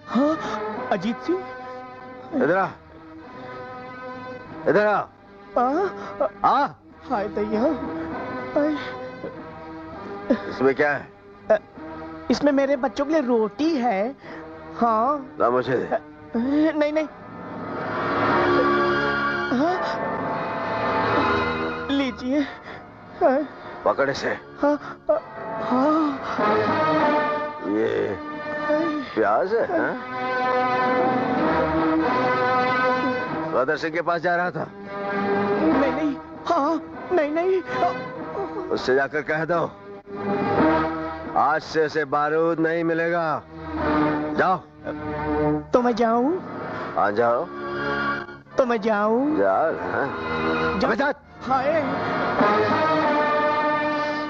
हाँ, अजीत सिंह। इधर आ, इधर आ। हाय दैया। इसमें क्या है? इसमें मेरे बच्चों के लिए रोटी है। हाँ। ला मुझे दे। नहीं नहीं। हाँ? लीजिए। हाँ? पकड़ इसे। हाँ, हाँ। ये प्याज है? हाँ? गदर सिंह के पास जा रहा था? नहीं नहीं। हाँ, नहीं नहीं। उससे जाकर कह दो आज से उसे बारूद नहीं मिलेगा। जाओ। तो मैं जाऊं? हाँ जाओ। तो मैं जाऊं? जाओ। जा। हाय।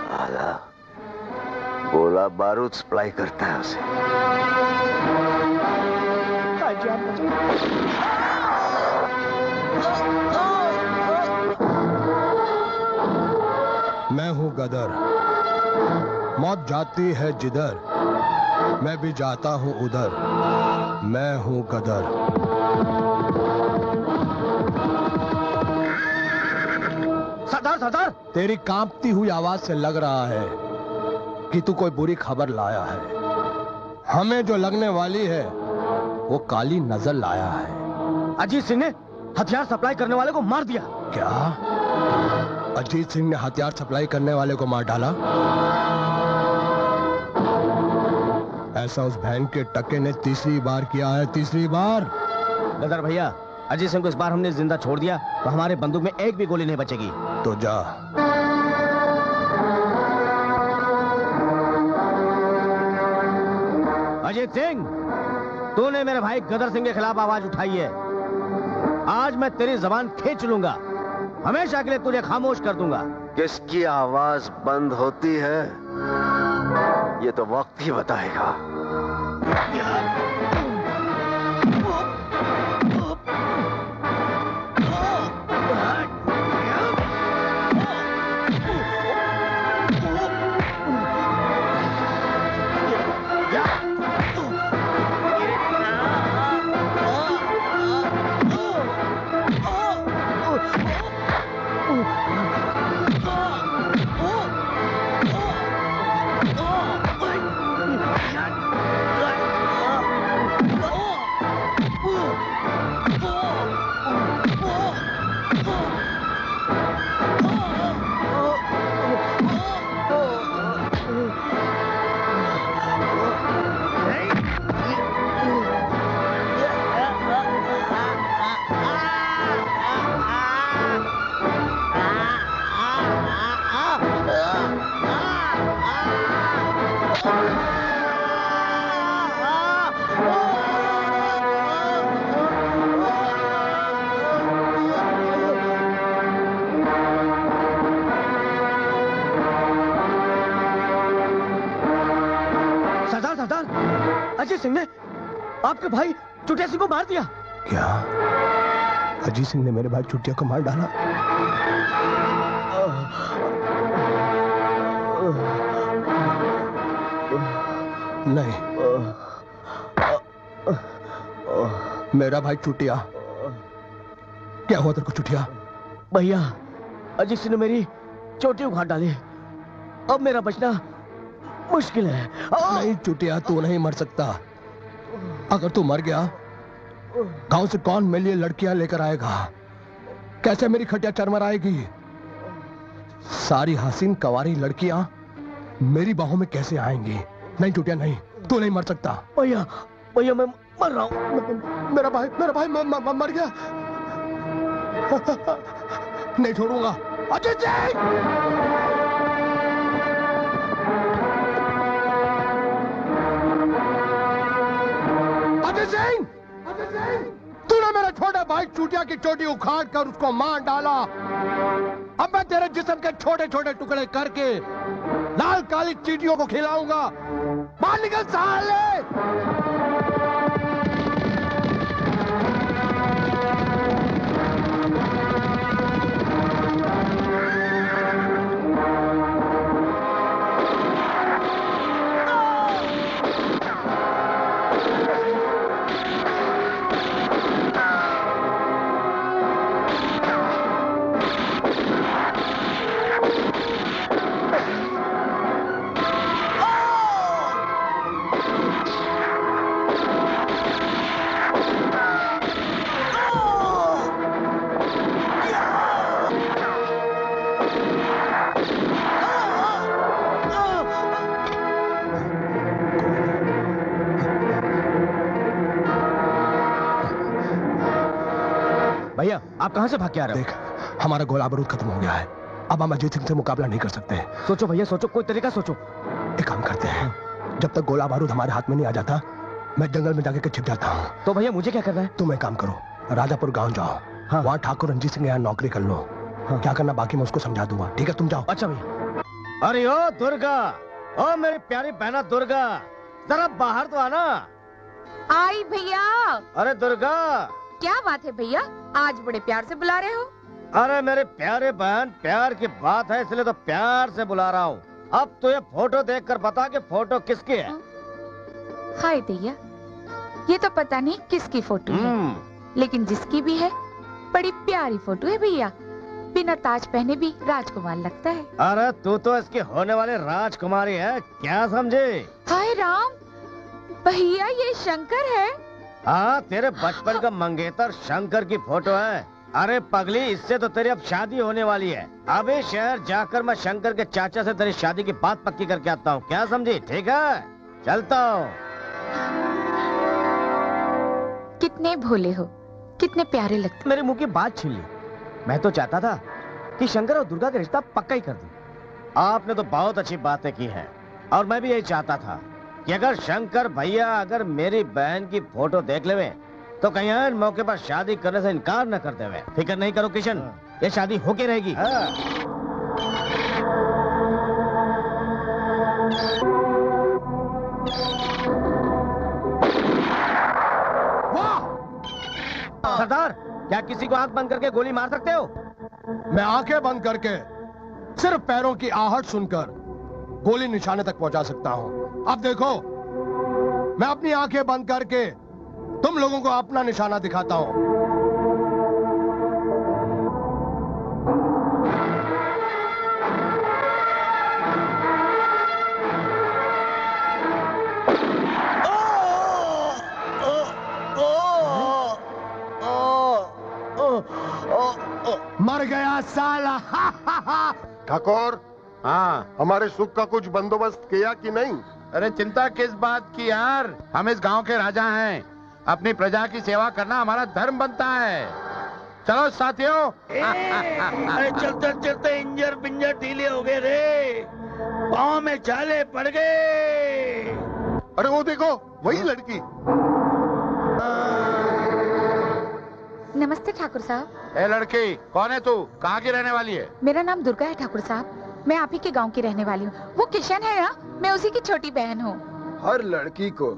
साला बोला बारूद सप्लाई करता है उसे। मैं हूं गदर, मौत जाती है जिधर, मैं भी जाता हूं उधर। मैं हूं गदर। सरदार, सरदार। तेरी कांपती हुई आवाज से लग रहा है कि तू कोई बुरी खबर लाया है। हमें जो लगने वाली है वो काली नजर लाया है। अजीत सिंह ने हथियार सप्लाई करने वाले को मार दिया। क्या? अजीत सिंह ने हथियार सप्लाई करने वाले को मार डाला? ऐसा उस बहन के टके ने तीसरी बार किया है, तीसरी बार। गदर भैया, अजीत सिंह को इस बार हमने जिंदा छोड़ दिया तो हमारे बंदूक में एक भी गोली नहीं बचेगी। तो जा। अजीत सिंह, तूने मेरे भाई गदर सिंह के खिलाफ आवाज उठाई है। आज मैं तेरी जबान खींच लूंगा, हमेशा के लिए तुझे खामोश कर दूंगा। किसकी आवाज बंद होती है ये तो वक्त ही बताएगा। अजीत सिंह ने आपके भाई चुटिया सिंह को मार दिया। क्या? अजीत सिंह ने मेरे भाई चुटिया को मार डाला? नहीं, मेरा भाई चुटिया। क्या हुआ तेरे को चुटिया? भैया, अजीत सिंह ने मेरी चोटी उखाड़ डाली। अब मेरा बचना मुश्किल है। नहीं चुटिया, तू नहीं मर सकता। अगर तू मर गया, गांव से कौन मेरे लिए लड़कियां लेकर आएगा? कैसे मेरी खटिया चरमर आएगी? सारी हसीन कवारी लड़कियां मेरी बाहों में कैसे आएंगी? नहीं चुटिया, नहीं, तू नहीं मर सकता। भैया, भैया मैं मर रहा हूं। मेरा भाई मर गया। नहीं छोड़ूंगा। अजीत सिंह! अजीत सिंह! तूने मेरे छोटे भाई चूटिया की चोटी उखाड़ कर उसको मार डाला। अब मैं तेरे जिस्म के छोटे छोटे टुकड़े करके लाल काली चींटियों को खिलाऊंगा। बाहर निकल साले! भैया आप कहाँ से भाग के आ रहे हो? देख, हमारा गोला बारूद खत्म हो गया है। अब हम अजीत सिंह से मुकाबला नहीं कर सकते। सोचो भैया सोचो, कोई तरीका सोचो। एक काम करते हैं, जब तक गोला बारूद हमारे हाथ में नहीं आ जाता, मैं जंगल में जाके छिप जाता हूँ। तो भैया मुझे क्या करना है? तुम एक काम करो, राजापुर गांव जाओ। हाँ। वहाँ ठाकुर रंजीत सिंह यहाँ नौकरी कर लो। हाँ। क्या करना बाकी मैं उसको समझा दूंगा। ठीक है, तुम जाओ। अच्छा भैया। अरे ओ दुर्गा, ओ मेरी प्यारी बहना दुर्गा, जरा बाहर तो आना। आई भैया। अरे दुर्गा। क्या बात है भैया, आज बड़े प्यार से बुला रहे हो? अरे मेरे प्यारे बहन, प्यार की बात है इसलिए तो प्यार से बुला रहा हूँ। अब तो ये फोटो देखकर बता कि फोटो किसकी है। हाय दैया, ये तो पता नहीं किसकी फोटो है, लेकिन जिसकी भी है बड़ी प्यारी फोटो है भैया। बिना ताज पहने भी राजकुमार लगता है। अरे तू तो इसकी होने वाली राजकुमारी है, क्या समझे? हाय राम, भैया ये शंकर है। हाँ, तेरे बचपन का मंगेतर शंकर की फोटो है। अरे पगली, इससे तो तेरी अब शादी होने वाली है। अभी शहर जाकर मैं शंकर के चाचा से तेरी शादी की बात पक्की करके आता हूँ, क्या समझी? ठीक है, चलता हूँ। कितने भोले हो, कितने प्यारे लगते। मेरे मुंह की बात छीन ली। मैं तो चाहता था कि शंकर और दुर्गा का रिश्ता पक्का ही कर दूं। आपने तो बहुत अच्छी बातें की हैं, और मैं भी यही चाहता था कि अगर शंकर भैया अगर मेरी बहन की फोटो देख लेवे तो कहीं इन मौके पर शादी करने से इनकार न कर देवे। फिक्र नहीं करो किशन, ये शादी होके रहेगी। सरदार, क्या किसी को आंख बंद करके गोली मार सकते हो? मैं आंखें बंद करके सिर्फ पैरों की आहट सुनकर गोली निशाने तक पहुंचा सकता हूं। अब देखो, मैं अपनी आंखें बंद करके तुम लोगों को अपना निशाना दिखाता हूं। मर गया साला। ठाकुर, हाँ, हमारे सुख का कुछ बंदोबस्त किया कि नहीं? अरे चिंता किस बात की यार, हम इस गांव के राजा हैं। अपनी प्रजा की सेवा करना हमारा धर्म बनता है। चलो साथियों। अरे चलते चलते इंजर पिंजर ढीले हो गए रे, पाँव में छाले पड़ गए। अरे वो देखो, वही लड़की। नमस्ते ठाकुर साहब। ए लड़की, कौन है तू? कहाँ की रहने वाली है? मेरा नाम दुर्गा है ठाकुर साहब, मैं आप ही के गांव की रहने वाली हूँ। वो किशन है ना, मैं उसी की छोटी बहन हूँ। हर लड़की को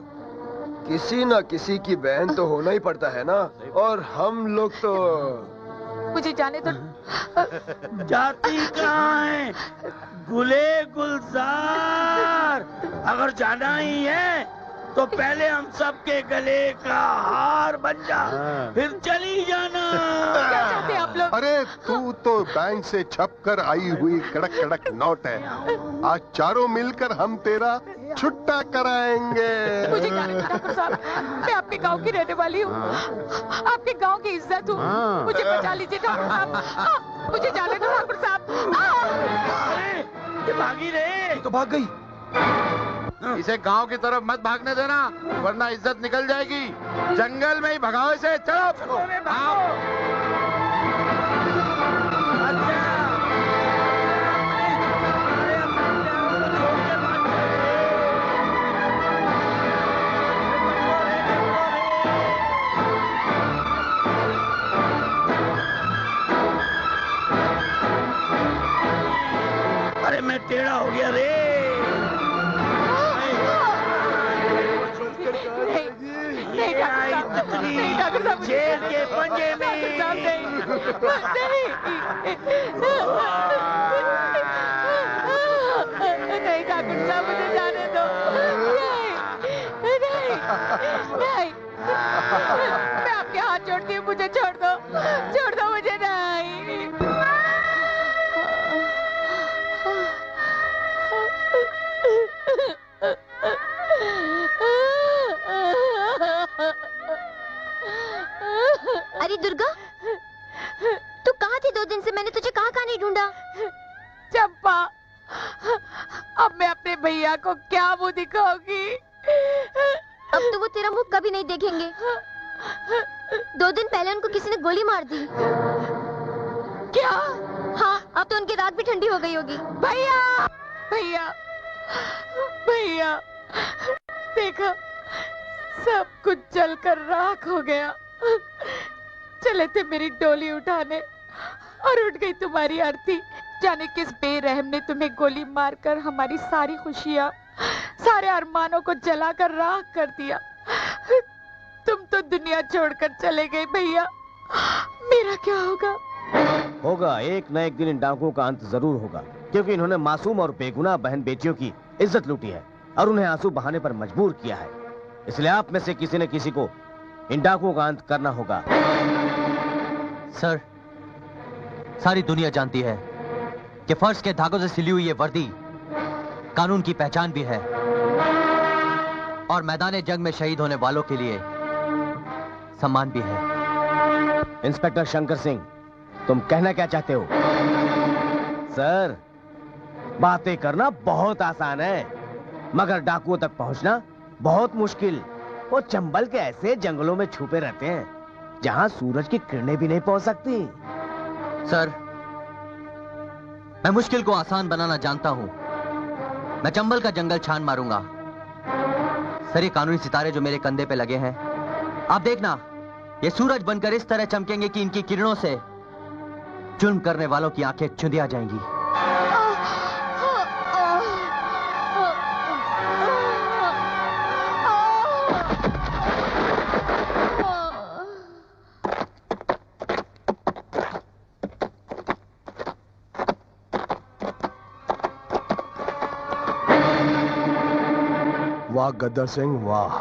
किसी न किसी की बहन तो होना ही पड़ता है ना, और हम लोग तो मुझे जाने तो। जाती कहाँ है गुले गुलजार? अगर जाना ही है तो पहले हम सबके गले का हार बन जा, फिर चली जाना। क्या चाहते हैं आप लोग? अरे तू तो बैंक से छप कर आई हुई कड़क कड़क नोट है। आज चारों मिलकर हम तेरा छुट्टा कराएंगे। मुझे जाने दो ठाकुर साहब, मैं आपके गांव की रहने वाली हूँ, आपके गांव की इज्जत हूँ। मुझे बचा लीजिए ठाकुर साहब, मुझे जाने दो ठाकुर साहब। अरे ये भागी रे। तो भाग गई। इसे गांव की तरफ मत भागने देना, वरना इज्जत निकल जाएगी। जंगल में ही भगाओ इसे। चलो आओ। अरे मैं टेढ़ा हो गया रे। नहीं ठाकुर साहब, जेल के पंजे में। नहीं ठाकुर साहब, मुझे जाने दो। नहीं नहीं नहीं, मैं आपके हाथ जोड़ती हूँ, मुझे छोड़ दो, छोड़ दो मुझे। नहीं अरे दुर्गा, तू कहाँ थी 2 दिन से? मैंने तुझे कहाँ कहाँ नहीं ढूंढा। चंपा, अब मैं अपने भैया को क्या मुंह दिखाऊंगी? अब तो वो तेरा मुंह कभी नहीं देखेंगे। 2 दिन पहले उनको किसी ने गोली मार दी। क्या? हाँ, अब तो उनकी रात भी ठंडी हो गई होगी। भैया भैया भैया, देखा सब कुछ जलकर राख हो गया। चले थे मेरी डोली उठाने और उठ गई तुम्हारी आरती। जाने किस बेरहम ने तुम्हें गोली मारकर हमारी सारी खुशियां, सारे अरमानों को जलाकर राख कर दिया। तुम तो दुनिया छोड़कर चले गए भैया, मेरा क्या होगा? होगा, एक न एक दिन इन डाकुओं का अंत जरूर होगा, क्योंकि इन्होंने मासूम और बेगुनाह बहन बेटियों की इज्जत लूटी है और उन्हें आंसू बहाने पर मजबूर किया है। इसलिए आप में से किसी न किसी को इन डाकुओं का अंत करना होगा। सर, सारी दुनिया जानती है कि फर्ज के धागों से सिली हुई ये वर्दी कानून की पहचान भी है और मैदान जंग में शहीद होने वालों के लिए सम्मान भी है। इंस्पेक्टर शंकर सिंह, तुम कहना क्या चाहते हो? सर, बातें करना बहुत आसान है, मगर डाकुओं तक पहुंचना बहुत मुश्किल। वो चंबल के ऐसे जंगलों में छुपे रहते हैं जहां सूरज की किरणें भी नहीं पहुंच सकती। सर, मैं मुश्किल को आसान बनाना जानता हूं। मैं चंबल का जंगल छान मारूंगा। सर, ये कानूनी सितारे जो मेरे कंधे पे लगे हैं, आप देखना, ये सूरज बनकर इस तरह चमकेंगे कि इनकी किरणों से जुल्म करने वालों की आंखें चुंधिया जाएंगी। वाह गद्दर सिंह, वाह,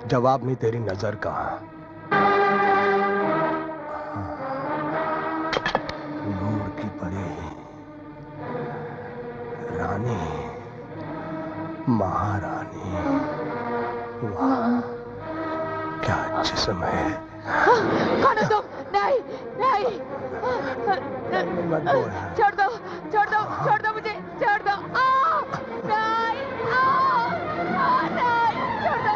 जवाब नहीं तेरी नजर का। नूर की बड़ी रानी, महारानी, वाह क्या जिस्म है। कौन हो तुम? नहीं नहीं, मत बोल। छोड़ दो छोड़ दो छोड़ दो मुझे, छोड़ दो। नहीं, नहीं, छोड़ दो।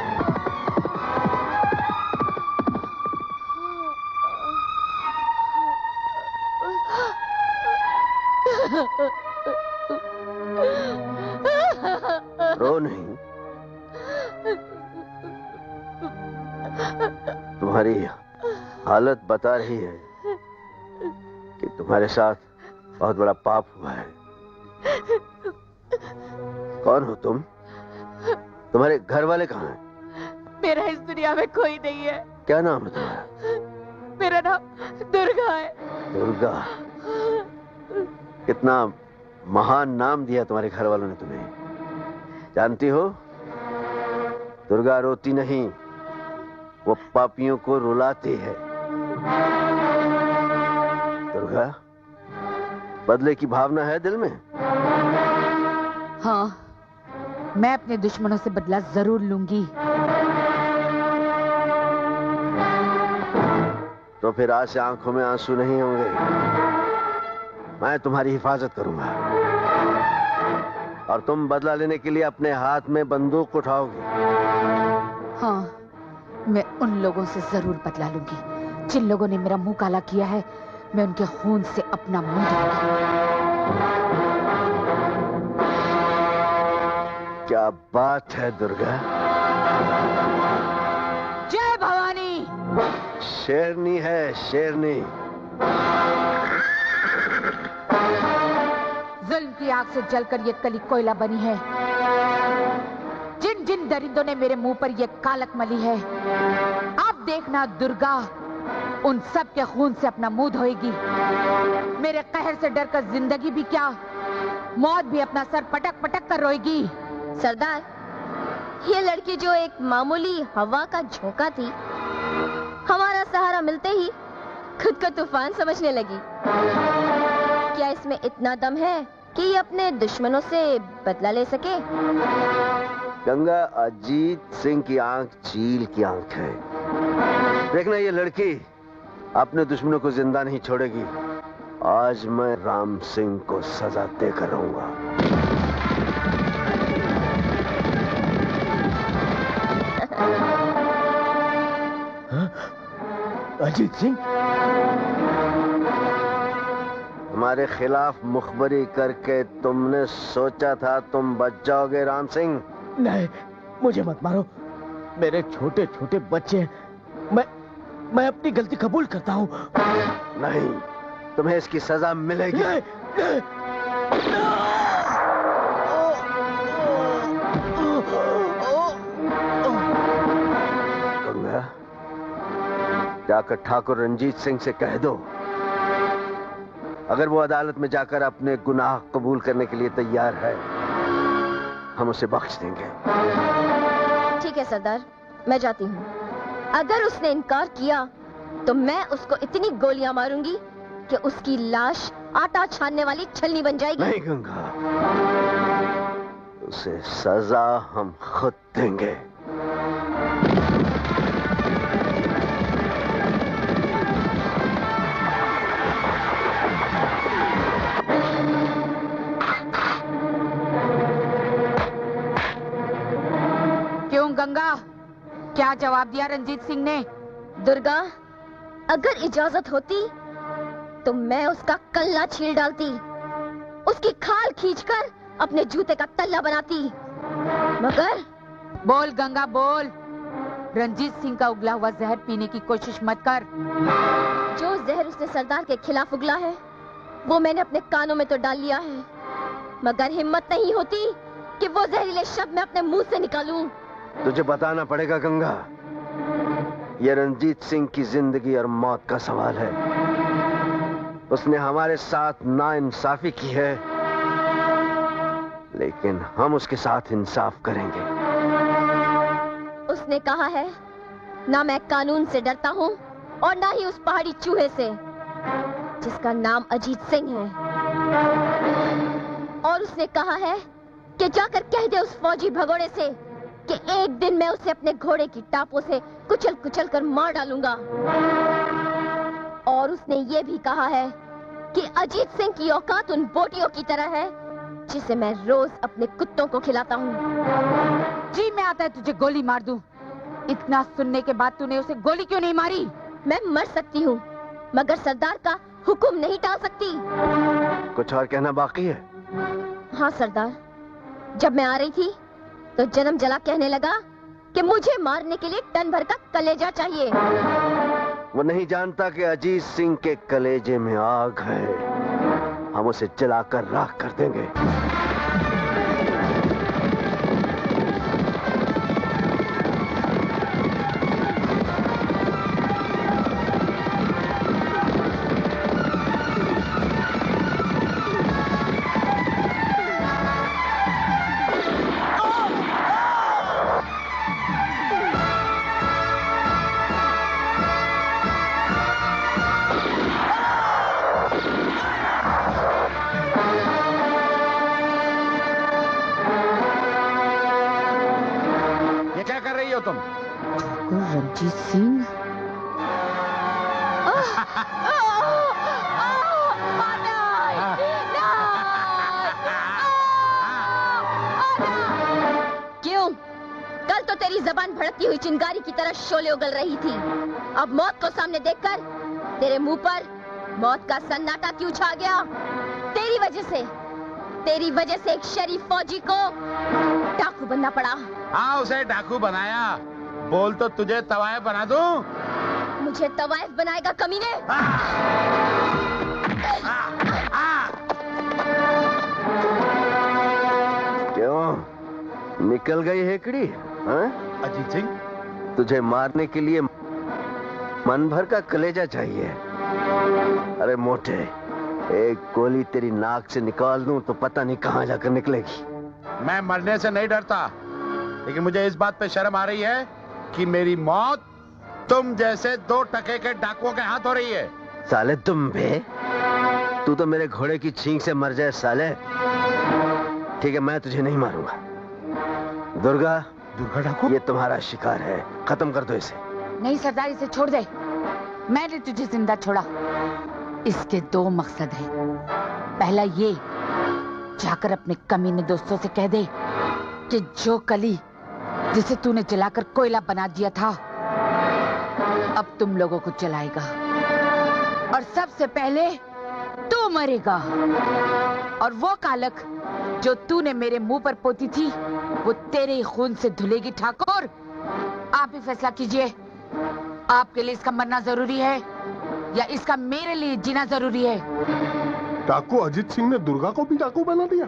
रो नहीं, तुम्हारी हालत बता रही है कि तुम्हारे साथ बहुत बड़ा पाप हुआ है। कौन हो तुम? तुम्हारे घर वाले कहाँ हैं? मेरा इस दुनिया में कोई नहीं है। क्या नाम है तुम्हारा? मेरा नाम दुर्गा है। दुर्गा? कितना महान नाम दिया तुम्हारे घर वालों ने तुम्हें। जानती हो, दुर्गा रोती नहीं, वो पापियों को रुलाती है। दुर्गा, बदले की भावना है दिल में? हाँ, मैं अपने दुश्मनों से बदला जरूर लूंगी। तो फिर आज से आंखों में आंसू नहीं होंगे। मैं तुम्हारी हिफाजत करूंगा और तुम बदला लेने के लिए अपने हाथ में बंदूक उठाओगी। हाँ, मैं उन लोगों से जरूर बदला लूंगी जिन लोगों ने मेरा मुंह काला किया है। मैं उनके खून से अपना मुंह धोऊंगी। क्या बात है दुर्गा। जय भवानी। शेरनी है, शेरनी। जुल्म की आग से जलकर ये कली कोयला बनी है। जिन जिन दरिंदों ने मेरे मुंह पर ये कालक मली है, अब देखना दुर्गा उन सब के खून से अपना मुंह धोएगी। मेरे कहर से डरकर जिंदगी भी क्या, मौत भी अपना सर पटक पटक कर रोएगी। सरदार, ये लड़की जो एक मामूली हवा का झोंका थी, हमारा सहारा मिलते ही खुद को तूफान समझने लगी। क्या इसमें इतना दम है कि ये अपने दुश्मनों से बदला ले सके? गंगा, अजीत सिंह की आंख चील की आंख है। देखना, ये लड़की अपने दुश्मनों को जिंदा नहीं छोड़ेगी। आज मैं राम सिंह को सजा देकर रहूंगा। अजीत सिंह हमारे खिलाफ मुखबरी करके तुमने सोचा था तुम बच जाओगे राम सिंह? नहीं, मुझे मत मारो। मेरे छोटे छोटे बच्चे हैं। मैं अपनी गलती कबूल करता हूँ। नहीं, तुम्हें इसकी सजा मिलेगी। नहीं, नहीं। गंगा, जाकर ठाकुर रंजीत सिंह से कह दो, अगर वो अदालत में जाकर अपने गुनाह कबूल करने के लिए तैयार है, हम उसे बख्श देंगे। ठीक है सरदार, मैं जाती हूँ। अगर उसने इनकार किया तो मैं उसको इतनी गोलियां मारूंगी कि उसकी लाश आटा छानने वाली छलनी बन जाएगी। नहीं गंगा, उसे सजा हम खुद देंगे। क्यों गंगा, क्या जवाब दिया रंजीत सिंह ने? दुर्गा, अगर इजाजत होती तो मैं उसका कल्ला छील डालती, उसकी खाल खींचकर अपने जूते का तल्ला बनाती, मगर बोल गंगा बोल, रंजीत सिंह का उगला हुआ जहर पीने की कोशिश मत कर। जो जहर उसने सरदार के खिलाफ उगला है वो मैंने अपने कानों में तो डाल लिया है, मगर हिम्मत नहीं होती कि वो जहरीले शब्द मैं अपने मुंह से निकालूं। तुझे बताना पड़ेगा गंगा, ये रंजीत सिंह की जिंदगी और मौत का सवाल है। उसने हमारे साथ नाइंसाफी की है, लेकिन हम उसके साथ इंसाफ करेंगे। उसने कहा है, ना मैं कानून से डरता हूँ और ना ही उस पहाड़ी चूहे से जिसका नाम अजीत सिंह है। और उसने कहा है कि जाकर कह दे उस फौजी भगोड़े से कि एक दिन मैं उसे अपने घोड़े की टापों से कुचल कुचल कर मार डालूंगा। और उसने ये भी कहा है कि अजीत सिंह की औकात उन बोटियों की तरह है जिसे मैं रोज अपने कुत्तों को खिलाता हूँ। जी मैं आता है तुझे गोली मार दूं। इतना सुनने के बाद तूने उसे गोली क्यों नहीं मारी? मैं मर सकती हूँ मगर सरदार का हुक्म नहीं टाल सकती। कुछ और कहना बाकी है? हाँ सरदार, जब मैं आ रही थी तो जन्म जला कहने लगा कि मुझे मारने के लिए टन भर का कलेजा चाहिए। वो नहीं जानता कि अजीत सिंह के कलेजे में आग है, हम उसे जलाकर राख कर देंगे। तुम? रंजीत सिंह? क्यों? कल तो तेरी जबान भड़कती हुई चिंगारी की तरह शोले उगल रही थी, अब मौत को सामने देखकर तेरे मुंह पर मौत का सन्नाटा क्यों छा गया? तेरी वजह से एक शरीफ फौजी को डाकू बनना पड़ा। हाँ, उसे डाकू बनाया। बोल तो तुझे तवायफ बना दूं? मुझे तवायफ बनाएगा कमीने? क्यों, निकल गई हेकड़ी? अजीत सिंह, तुझे मारने के लिए मन भर का कलेजा चाहिए? अरे मोटे, एक गोली तेरी नाक से निकाल दूं तो पता नहीं कहां जाकर निकलेगी। मैं मरने से नहीं डरता, लेकिन मुझे इस बात पे शर्म आ रही है कि मेरी मौत तुम जैसे 2 टके के डाकुओं के हाथ हो रही है। साले तुम बे, तू तो मेरे घोड़े की छींक से मर जाए साले। ठीक है, मैं तुझे नहीं मारूंगा। दुर्गा डाकू, ये तुम्हारा शिकार है, खत्म कर दो इसे। नहीं सरदार, इसे छोड़ दे। मैंने तुझे जिंदा छोड़ा, इसके 2 मकसद हैं। पहला ये, जाकर अपने कमीने दोस्तों से कह दे कि जो कली जिसे तूने जलाकर कोयला बना दिया था अब तुम लोगों को चलाएगा और सबसे पहले तू मरेगा। और वो कालक जो तूने मेरे मुंह पर पोती थी वो तेरे ही खून से धुलेगी। ठाकुर, आप ही फैसला कीजिए, आपके लिए इसका मरना जरूरी है या इसका मेरे लिए जीना जरूरी है? डाकू अजीत सिंह ने दुर्गा को भी डाकू बना दिया।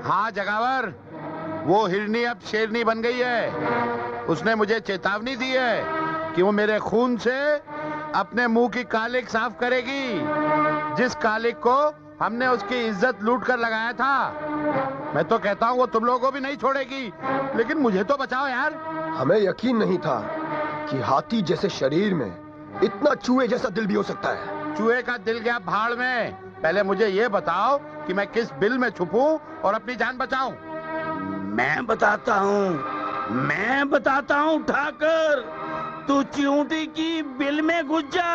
हाँ जगावर, वो हिरनी अब शेरनी बन गई है। उसने मुझे चेतावनी दी है कि वो मेरे खून से अपने मुंह की कालिक साफ करेगी, जिस कालिक को हमने उसकी इज्जत लूट कर लगाया था। मैं तो कहता हूँ वो तुम लोगों को भी नहीं छोड़ेगी, लेकिन मुझे तो बचाओ यार। हमें यकीन नहीं था कि हाथी जैसे शरीर में इतना चूहे जैसा दिल भी हो सकता है। चूहे का दिल गया भाड़ में। पहले मुझे ये बताओ कि मैं किस बिल में छुपूं और अपनी जान बचाऊं। मैं बताता हूँ ठाकर, तू चिऊटी की बिल में घुस जा।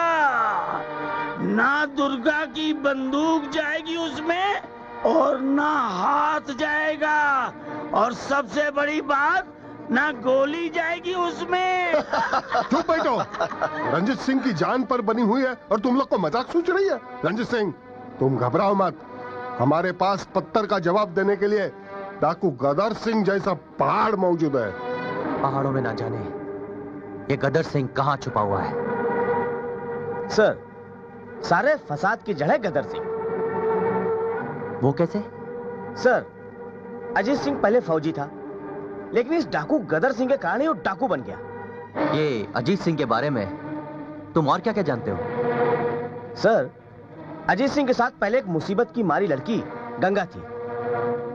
ना दुर्गा की बंदूक जाएगी उसमें और ना हाथ जाएगा, और सबसे बड़ी बात ना गोली जाएगी उसमें। चुप बैठो। रंजित सिंह की जान पर बनी हुई है और तुम लोग को मजाक सोच रही है। रंजित सिंह, तुम घबराओ मत। हमारे पास पत्थर का जवाब देने के लिए डाकू गदर सिंह जैसा पहाड़ मौजूद है। पहाड़ों में ना जाने ये गदर सिंह कहाँ छुपा हुआ है। सर, सारे फसाद की जड़ है गदर सिंह। वो कैसे? सर, अजीत सिंह पहले फौजी था, लेकिन इस डाकू गदर सिंह के कारण ही वो डाकू बन गया। ये अजीत सिंह के बारे में तुम और क्या क्या जानते हो? सर, अजीत सिंह के साथ पहले एक मुसीबत की मारी लड़की गंगा थी,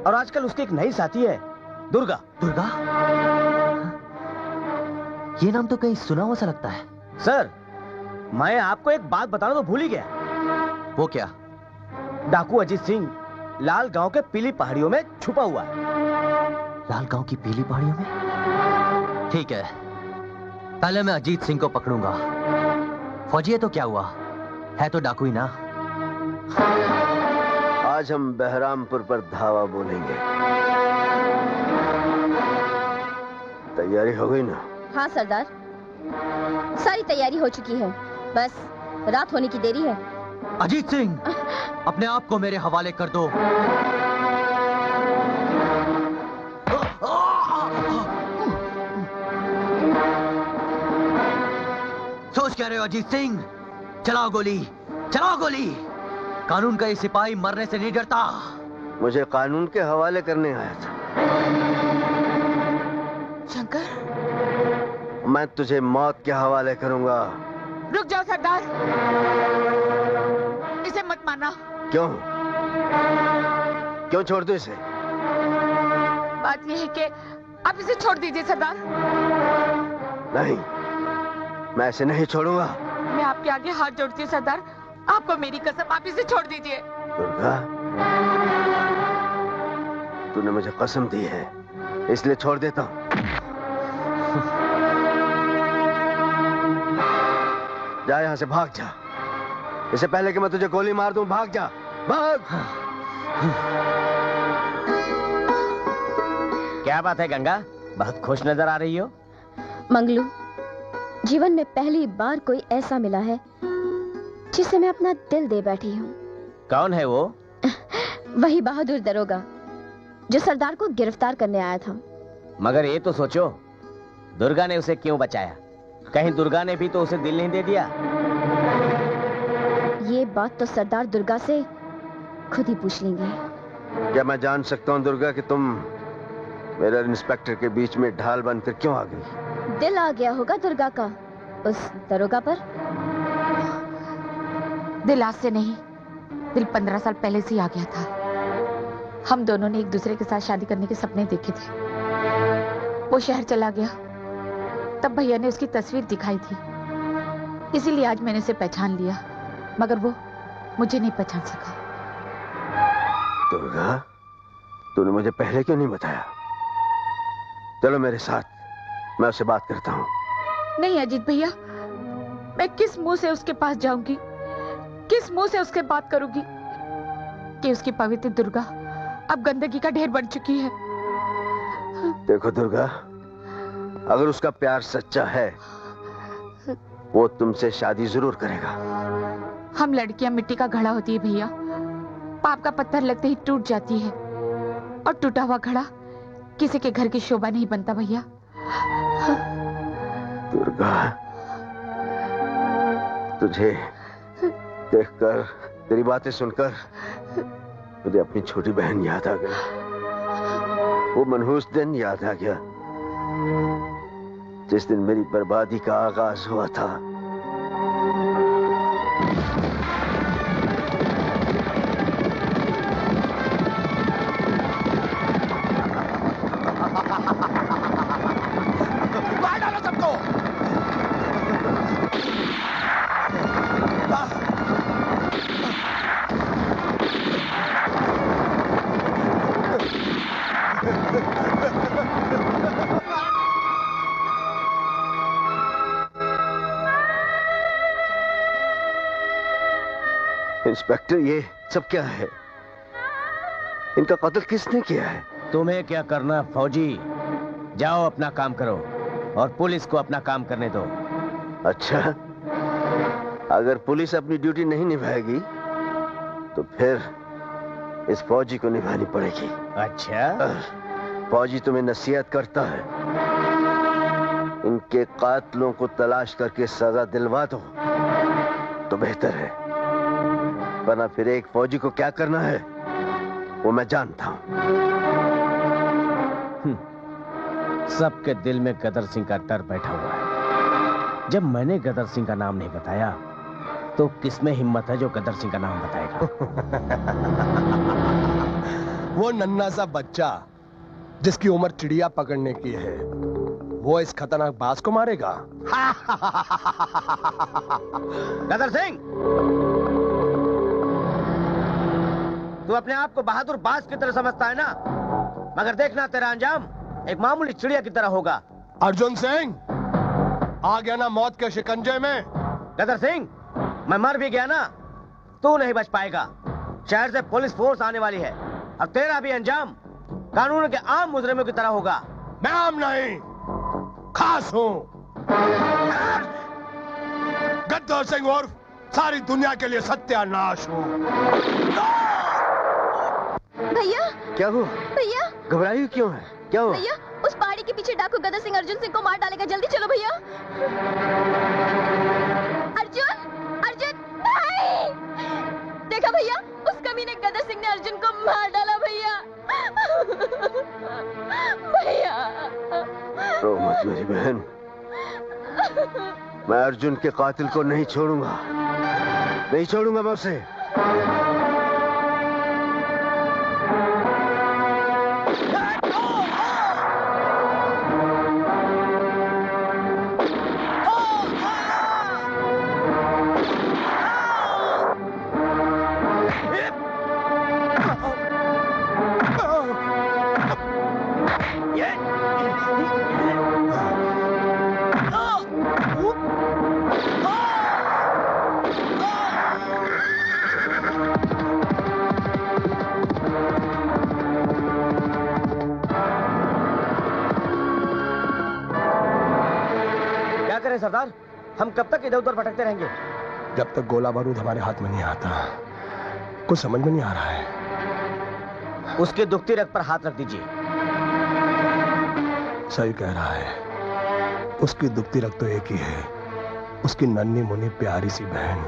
और आजकल उसकी एक नई साथी है दुर्गा। दुर्गा? ये नाम तो कहीं सुना हुआ सा लगता है। सर, मैं आपको एक बात बताना तो भूल ही गया। वो क्या? डाकू अजीत सिंह लाल गांव के पीली पहाड़ियों में छुपा हुआ है। लाल गांव की पीली पहाड़ियों में? ठीक है, पहले मैं अजीत सिंह को पकड़ूंगा। फौजी है तो क्या हुआ, है तो डाकू ही ना। आज हम बहरामपुर पर धावा बोलेंगे। तैयारी हो गई ना? हाँ सरदार, सारी तैयारी हो चुकी है, बस रात होने की देरी है। अजीत सिंह, अपने आप को मेरे हवाले कर दो। सोच क्या रहे हो अजीत सिंह? चलाओ गोली, चलाओ गोली। कानून का ये सिपाही मरने से नहीं डरता। मुझे कानून के हवाले करने आया था। शंकर, मैं तुझे मौत के हवाले करूंगा। रुक जाओ सरदार, इसे मत मारना। क्यों? क्यों छोड़ दो इसे? बात यह है कि आप इसे छोड़ दीजिए सरदार। नहीं, मैं इसे नहीं छोड़ूंगा। मैं आपके आगे हाथ जोड़ती हूँ सरदार, आपको मेरी कसम, आप इसे छोड़ दीजिए। दुर्गा, तूने मुझे कसम दी है, इसलिए छोड़ देता हूँ। जा यहाँ से, भाग जा। इससे पहले कि मैं तुझे गोली मार दूं, भाग जा, भाग। क्या बात है गंगा, बहुत खुश नजर आ रही हो। मंगलू, जीवन में पहली बार कोई ऐसा मिला है जिसे मैं अपना दिल दे बैठी हूँ। कौन है वो? वही बहादुर दरोगा जो सरदार को गिरफ्तार करने आया था। मगर ये तो सोचो, दुर्गा ने उसे क्यों बचाया? कहीं दुर्गा ने भी तो उसे दिल नहीं दे दिया? ये बात तो सरदार दुर्गा से खुद ही पूछ लेंगे। क्या मैं जान सकता हूँ दुर्गा कि तुम मेरे इंस्पेक्टर के बीच में ढाल बनकर क्यों आ गई? दिल आ गया होगा दुर्गा का उस दरोगा पर। दिल आज से नहीं, दिल 15 साल पहले से ही आ गया था। हम दोनों ने एक दूसरे के साथ शादी करने के सपने देखे थे। वो शहर चला गया, तब भैया ने उसकी तस्वीर दिखाई थी, इसीलिए आज मैंने उसे पहचान लिया, मगर वो मुझे नहीं पहचान सका। दुर्गा, तूने मुझे पहले क्यों नहीं बताया? चलो मेरे साथ, मैं उससे बात करता हूँ। नहीं अजीत भैया, मैं किस मुंह से उसके पास जाऊंगी, किस मुंह से उससे बात करूंगी कि उसकी पवित्र दुर्गा अब गंदगी का ढेर बन चुकी है। देखो दुर्गा, अगर उसका प्यार सच्चा है वो तुमसे शादी जरूर करेगा। हम लड़कियां मिट्टी का घड़ा होती है भैया, पाप का पत्थर लगते ही टूट जाती है, और टूटा हुआ घड़ा किसी के घर की शोभा नहीं बनता भैया। दुर्गा, तुझे देखकर, तेरी बातें सुनकर मुझे अपनी छोटी बहन याद आ गई। वो मनहूस दिन याद आ गया जिस दिन मेरी बर्बादी का आगाज हुआ था। मार डालो सबको। इंस्पेक्टर, ये सब क्या है? इनका कत्ल किसने किया है? तुम्हें क्या करना फौजी, जाओ अपना काम करो और पुलिस को अपना काम करने दो। अच्छा, अगर पुलिस अपनी ड्यूटी नहीं निभाएगी तो फिर इस फौजी को निभानी पड़ेगी। अच्छा, फौजी तुम्हें नसीहत करता है, इनके कातलों को तलाश करके सजा दिलवा दो तो बेहतर है, वरना फिर एक फौजी को क्या करना है वो मैं जानता हूं। सबके दिल में गदर सिंह का डर बैठा हुआ है। जब मैंने गदर सिंह का नाम नहीं बताया तो किसमें हिम्मत है जो गदर सिंह का नाम बताएगा? वो नन्हा सा बच्चा जिसकी उम्र चिड़िया पकड़ने की है, वो इस खतरनाक बाज को मारेगा? गदर सिंह, तू अपने आप को बहादुर बाज की तरह समझता है ना, मगर देखना तेरा अंजाम एक मामूली चिड़िया की तरह होगा। अर्जुन सिंह, आ गया ना मौत के शिकंजे में? गदर सिंह, मैं मर भी गया ना, तू नहीं बच पाएगा। शहर से पुलिस फोर्स आने वाली है और तेरा भी अंजाम कानून के आम मुजरिमों की तरह होगा। मैं आम नहीं, खास हूं। गद्दर सिंह उर्फ सारी दुनिया के लिए सत्यानाश हूं। भैया, क्या हुआ? भैया, घबराई क्यों है? क्या हुआ? भैया, उस पहाड़ी के पीछे डाकू गदर सिंह अर्जुन सिंह को मार डालेगा, जल्दी चलो भैया। अर्जुन, अर्जुन, नहीं! देखा भैया, उस कमीने गदर सिंह ने अर्जुन को मार डाला भैया। भैया, रो मत मेरी बहन, मैं अर्जुन के कातिल को नहीं छोड़ूंगा, नहीं छोड़ूंगा मैं उसे। सरदार, हम कब तक इधर उधर भटकते रहेंगे? जब तक गोला बारूद हमारे हाथ में नहीं आता, कुछ समझ में नहीं आ रहा है। उसके दुखती रग पर हाथ रख दीजिए। सही कह रहा है, उसकी दुखती रग तो एक ही है, उसकी नन्ही मुन्नी प्यारी सी बहन।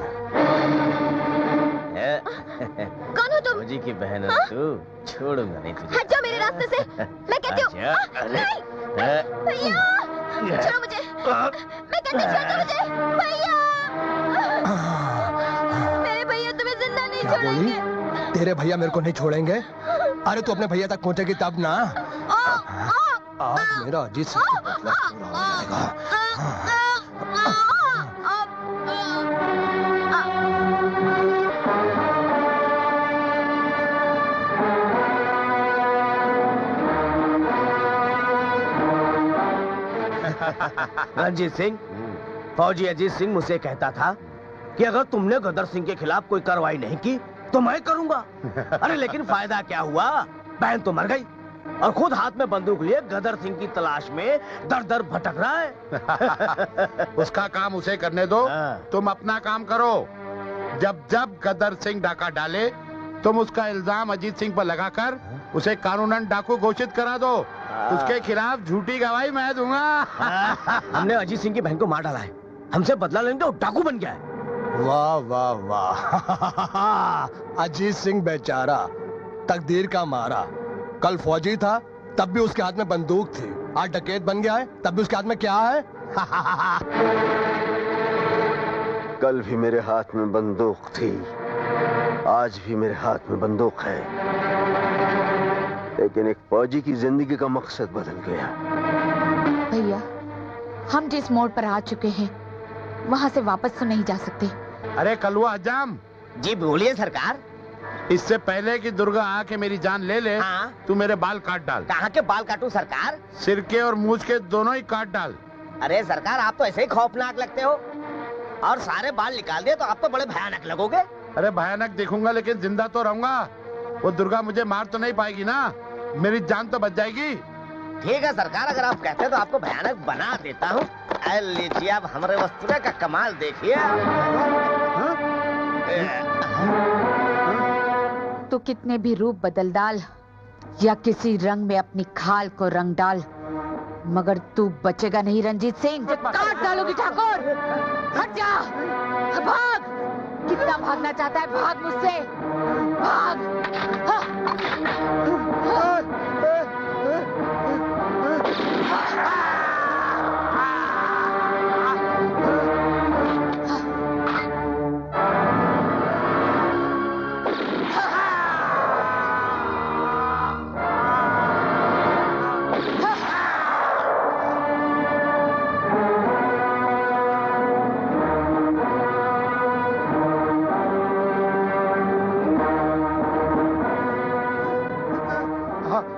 कौन हो तुम? जी की बहन है तू, छोड़ूंगा नहीं तुझे। हट जाओ मेरे रास्ते से, मैं कहती हूँ। भैया, छोड़ो मुझे, मैं कहती हूँ छोड़ो मुझे। भैया, मेरे भैया तुम्हें जिंदा नहीं छोड़ेंगे। तेरे भैया मेरे को नहीं छोड़ेंगे? अरे तू अपने भैया तक पहुंचेगी तब ना। आज मेरा अजीत सिंह का बदला पूरा हो जाएगा। रंजीत सिंह, फौजी अजीत सिंह मुझसे कहता था कि अगर तुमने गदर सिंह के खिलाफ कोई कार्रवाई नहीं की तो मैं करूंगा। अरे लेकिन फायदा क्या हुआ, बहन तो मर गई और खुद हाथ में बंदूक लिए गदर सिंह की तलाश में दर दर भटक रहा है। उसका काम उसे करने दो, हाँ। तुम अपना काम करो। जब जब गदर सिंह डाका डाले, तुम उसका इल्जाम अजीत सिंह पर लगाकर उसे कानूनन डाकू घोषित करा दो। उसके खिलाफ झूठी गवाही मैं दूंगा। हमने अजीत सिंह की बहन को मार डाला है, हमसे बदला लेने तो डाकू बन गया है। वाह वाह वाह। अजीत सिंह बेचारा तकदीर का मारा। कल फौजी था तब भी उसके हाथ में बंदूक थी, आज डकैत बन गया है तब भी उसके हाथ में क्या है? कल भी मेरे हाथ में बंदूक थी, आज भी मेरे हाथ में बंदूक है, लेकिन एक फौजी की जिंदगी का मकसद बदल गया। भैया, हम जिस मोड़ पर आ चुके हैं वहाँ से वापस तो नहीं जा सकते। अरे कलुआ हजाम, जी बोलिए सरकार। इससे पहले कि दुर्गा आके मेरी जान ले ले, हाँ? तू मेरे बाल काट डाल। कहाँ के बाल काटूं सरकार? सिर के और मूछ के दोनों ही काट डाल। अरे सरकार, आप तो ऐसे ही खौफनाक लगते हो, और सारे बाल निकाल दिए तो आप तो बड़े भयानक लगोगे। अरे भयानक दिखूंगा लेकिन जिंदा तो रहूंगा। वो दुर्गा मुझे मार तो नहीं पाएगी ना, मेरी जान तो बच जाएगी। ठीक है सरकार, अगर आप कहते हैं तो आपको भयानक बना देता हूँ। लीजिए, आप हमारे वस्त्र का कमाल देखिए। तो कितने भी रूप बदल डाल या किसी रंग में अपनी खाल को रंग डाल, मगर तू बचेगा नहीं रंजीत सिंह। काट डालोगी ठाकुर। हट जा, भाग। कितना भागना चाहता है, भाग मुझसे, भाग।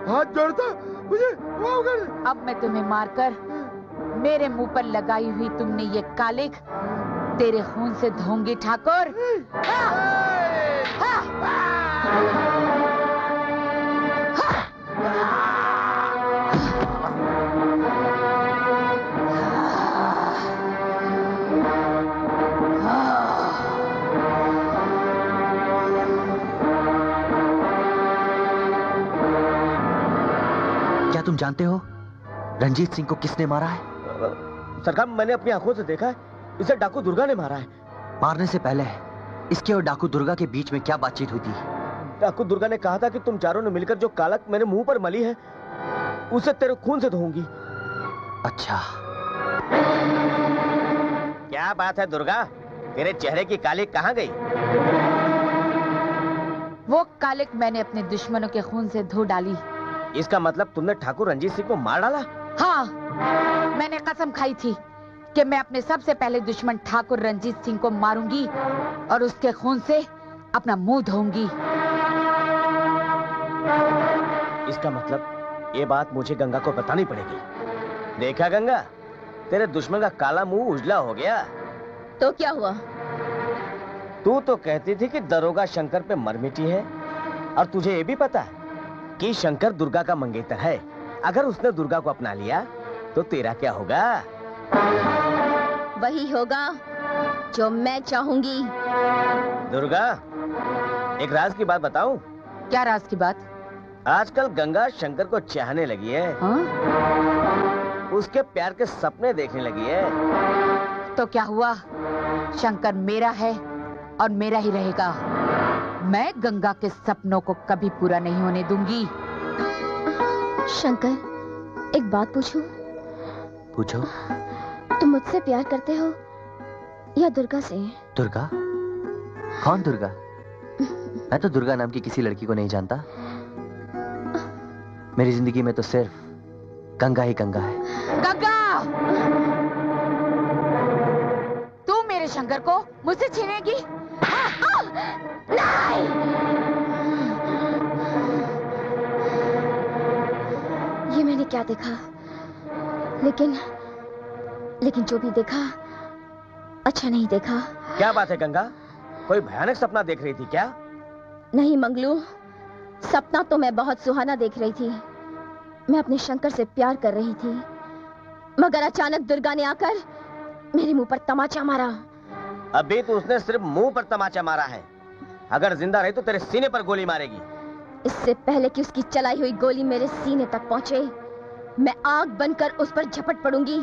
हाथ जोड़ता मुझे, अब मैं तुम्हें मारकर मेरे मुंह पर लगाई हुई तुमने ये कालिक तेरे खून से धोऊंगी ठाकुर। क्या तुम जानते हो रंजीत सिंह को किसने मारा है? सरकार, मैंने अपनी आंखों से देखा है, इसे डाकू दुर्गा ने मारा है। मारने से पहले इसके और डाकू दुर्गा के बीच में क्या बातचीत हुई थी? डाकू दुर्गा ने कहा था कि तुम चारों ने मिलकर जो कालक मेरे मुंह पर मली है उसे तेरे खून से धोऊंगी। अच्छा, क्या बात है दुर्गा, तेरे चेहरे की कालिक कहाँ गई? वो कालिक मैंने अपने दुश्मनों के खून से धो डाली। इसका मतलब तुमने ठाकुर रंजीत सिंह को मार डाला? हाँ, मैंने कसम खाई थी कि मैं अपने सबसे पहले दुश्मन ठाकुर रंजीत सिंह को मारूंगी और उसके खून से अपना मुंह धोऊंगी। इसका मतलब ये बात मुझे गंगा को बतानी पड़ेगी। देखा गंगा, तेरे दुश्मन का काला मुंह उजला हो गया। तो क्या हुआ? तू तो कहती थी कि दरोगा शंकर पे मर मिटी है, और तुझे ये भी पता है कि शंकर दुर्गा का मंगेतर है। अगर उसने दुर्गा को अपना लिया तो तेरा क्या होगा? वही होगा जो मैं चाहूंगी। दुर्गा, एक राज की बात बताऊं? क्या राज की बात? आजकल गंगा शंकर को चाहने लगी है। हाँ? उसके प्यार के सपने देखने लगी है। तो क्या हुआ? शंकर मेरा है और मेरा ही रहेगा। मैं गंगा के सपनों को कभी पूरा नहीं होने दूंगी। शंकर, एक बात पूछूं? पूछो। तुम मुझसे प्यार करते हो या दुर्गा से? दुर्गा? कौन दुर्गा? मैं तो दुर्गा नाम की किसी लड़की को नहीं जानता। मेरी जिंदगी में तो सिर्फ गंगा ही गंगा है। गंगा! तू मेरे शंकर को मुझसे छीनेगी? नहीं! ये मैंने क्या देखा? लेकिन जो भी देखा अच्छा नहीं देखा। क्या बात है गंगा, कोई भयानक सपना देख रही थी क्या? नहीं मंगलू, सपना तो मैं बहुत सुहाना देख रही थी, मैं अपने शंकर से प्यार कर रही थी, मगर अचानक दुर्गा ने आकर मेरे मुंह पर तमाचा मारा। अभी तो उसने सिर्फ मुंह पर तमाचा मारा है, अगर जिंदा रही तो तेरे सीने पर गोली मारेगी। इससे पहले कि उसकी चलाई हुई गोली मेरे सीने तक पहुंचे, मैं आग बनकर उस पर झपट पड़ूंगी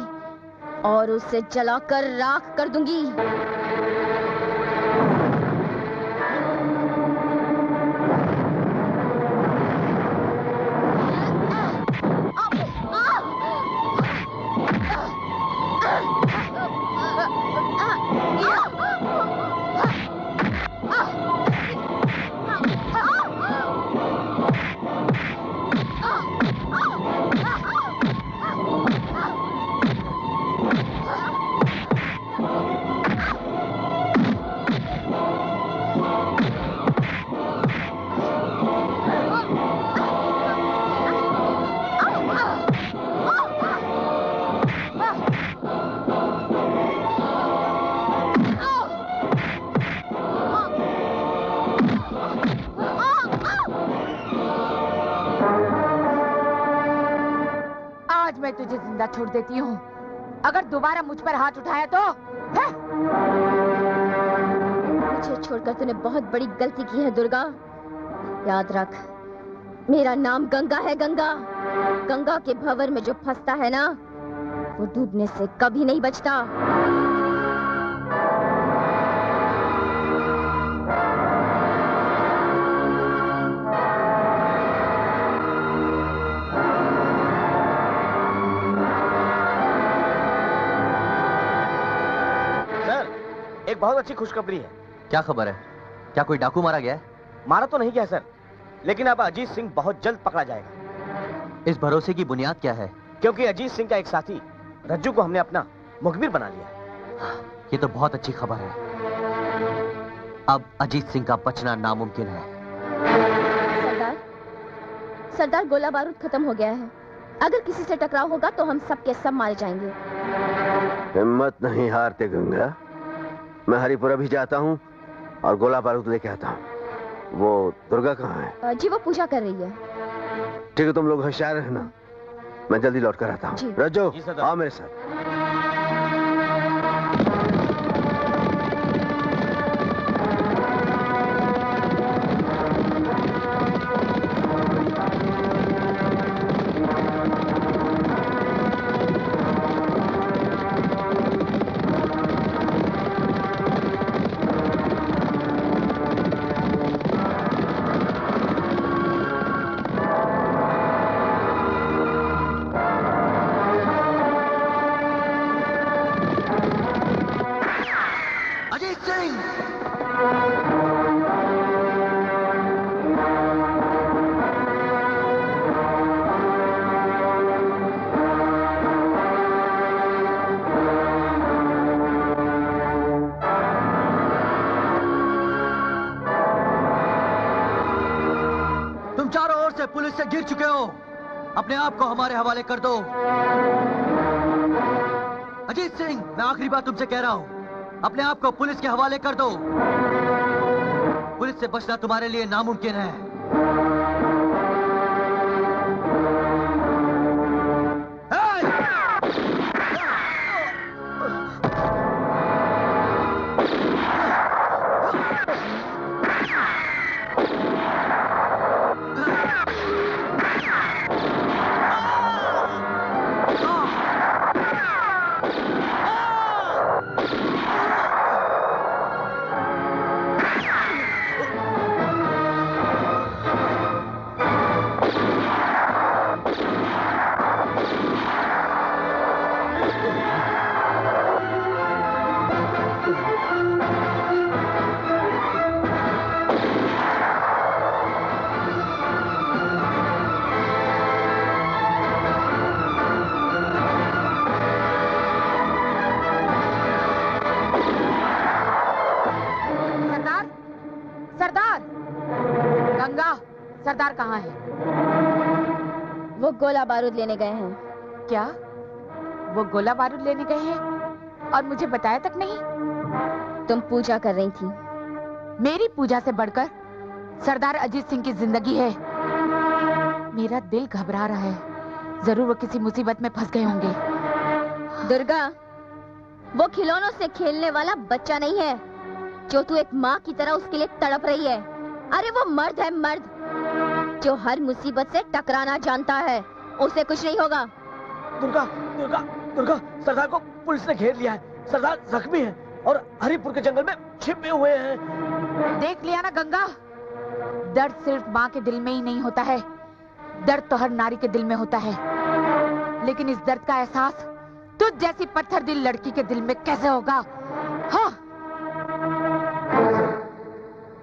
और उसे जलाकर राख कर दूंगी। मैं तुझे जिंदा छोड़ देती हूँ, अगर दोबारा मुझ पर हाथ उठाया तो है? मुझे छोड़कर तूने बहुत बड़ी गलती की है दुर्गा। याद रख, मेरा नाम गंगा है। गंगा, गंगा के भंवर में जो फंसता है ना, वो डूबने से कभी नहीं बचता। एक बहुत अच्छी खुशखबरी है। क्या खबर है? क्या कोई डाकू मारा गया है? मारा तो नहीं गया सर, लेकिन अब अजीत सिंह बहुत जल्द पकड़ा जाएगा। इस भरोसे की बुनियाद क्या है? क्योंकि अजीत सिंह का एक साथी रज्जू को हमने अपना मुखबिर बना लिया। ये तो बहुत अच्छी खबर है। अब अजीत सिंह का बचना नामुमकिन है। सरदार, गोला बारूद खत्म हो गया है। अगर किसी से टकराव होगा तो हम सब के सब मारे जाएंगे। हिम्मत नहीं हारते गंगा। मैं हरिपुरा भी जाता हूँ और गोला बारूद लेके आता हूँ। वो दुर्गा कहाँ है? जी वो पूजा कर रही है। ठीक है, तुम लोग होशियार रहना, मैं जल्दी लौट कर आता हूँ। रज्जो आओ मेरे साथ। पुलिस से गिर चुके हो, अपने आप को हमारे हवाले कर दो। अजीत सिंह, मैं आखिरी बार तुमसे कह रहा हूं, अपने आप को पुलिस के हवाले कर दो। पुलिस से बचना तुम्हारे लिए नामुमकिन है। सरदार कहाँ है? वो गोला बारूद लेने गए हैं। क्या? वो गोला बारूद लेने गए हैं और मुझे बताया तक नहीं? तुम पूजा कर रही थी। मेरी पूजा से बढ़कर सरदार अजीत सिंह की जिंदगी है। मेरा दिल घबरा रहा है। जरूर वो किसी मुसीबत में फंस गए होंगे। दुर्गा, वो खिलौनों से खेलने वाला बच्चा नहीं है जो तू एक माँ की तरह उसके लिए तड़प रही है। अरे वो मर्द है, मर्द, जो हर मुसीबत से टकराना जानता है। उसे कुछ नहीं होगा। दुर्गा, दुर्गा, दुर्गा, सरदार को पुलिस ने घेर लिया है। सरदार जख्मी है और हरिपुर के जंगल में छिपे हुए हैं। देख लिया ना गंगा, दर्द सिर्फ माँ के दिल में ही नहीं होता है, दर्द तो हर नारी के दिल में होता है। लेकिन इस दर्द का एहसास तुझ जैसी पत्थर दिल लड़की के दिल में कैसे होगा? हाँ।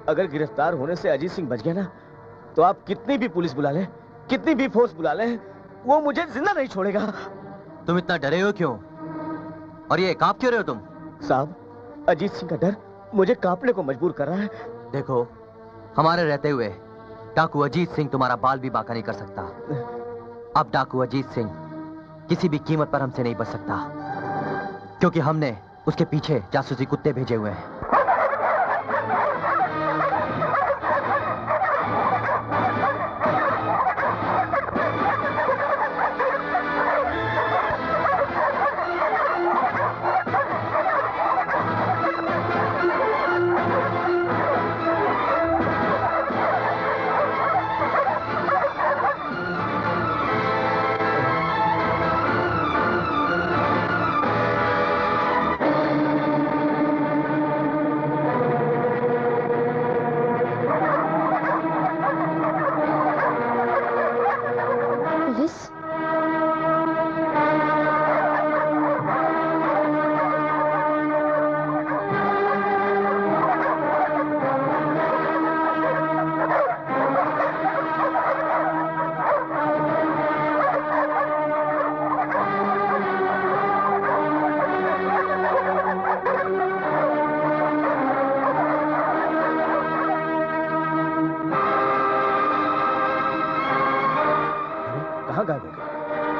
अगर गिरफ्तार होने से अजीत सिंह बच गया ना, तो आप कितनी भी पुलिस बुला लें, कितनी भी फोर्स बुला लें, वो मुझे जिंदा नहीं छोड़ेगा। तुम इतना डरे हो क्यों? और ये कांप क्यों रहे हो तुम? साहब, अजीत सिंह का डर मुझे कांपने को मजबूर कर रहा है। देखो, हमारे रहते हुए डाकू अजीत सिंह तुम्हारा बाल भी बांका नहीं कर सकता। अब डाकू अजीत सिंह किसी भी कीमत पर हमसे नहीं बच सकता, क्योंकि हमने उसके पीछे जासूसी कुत्ते भेजे हुए हैं।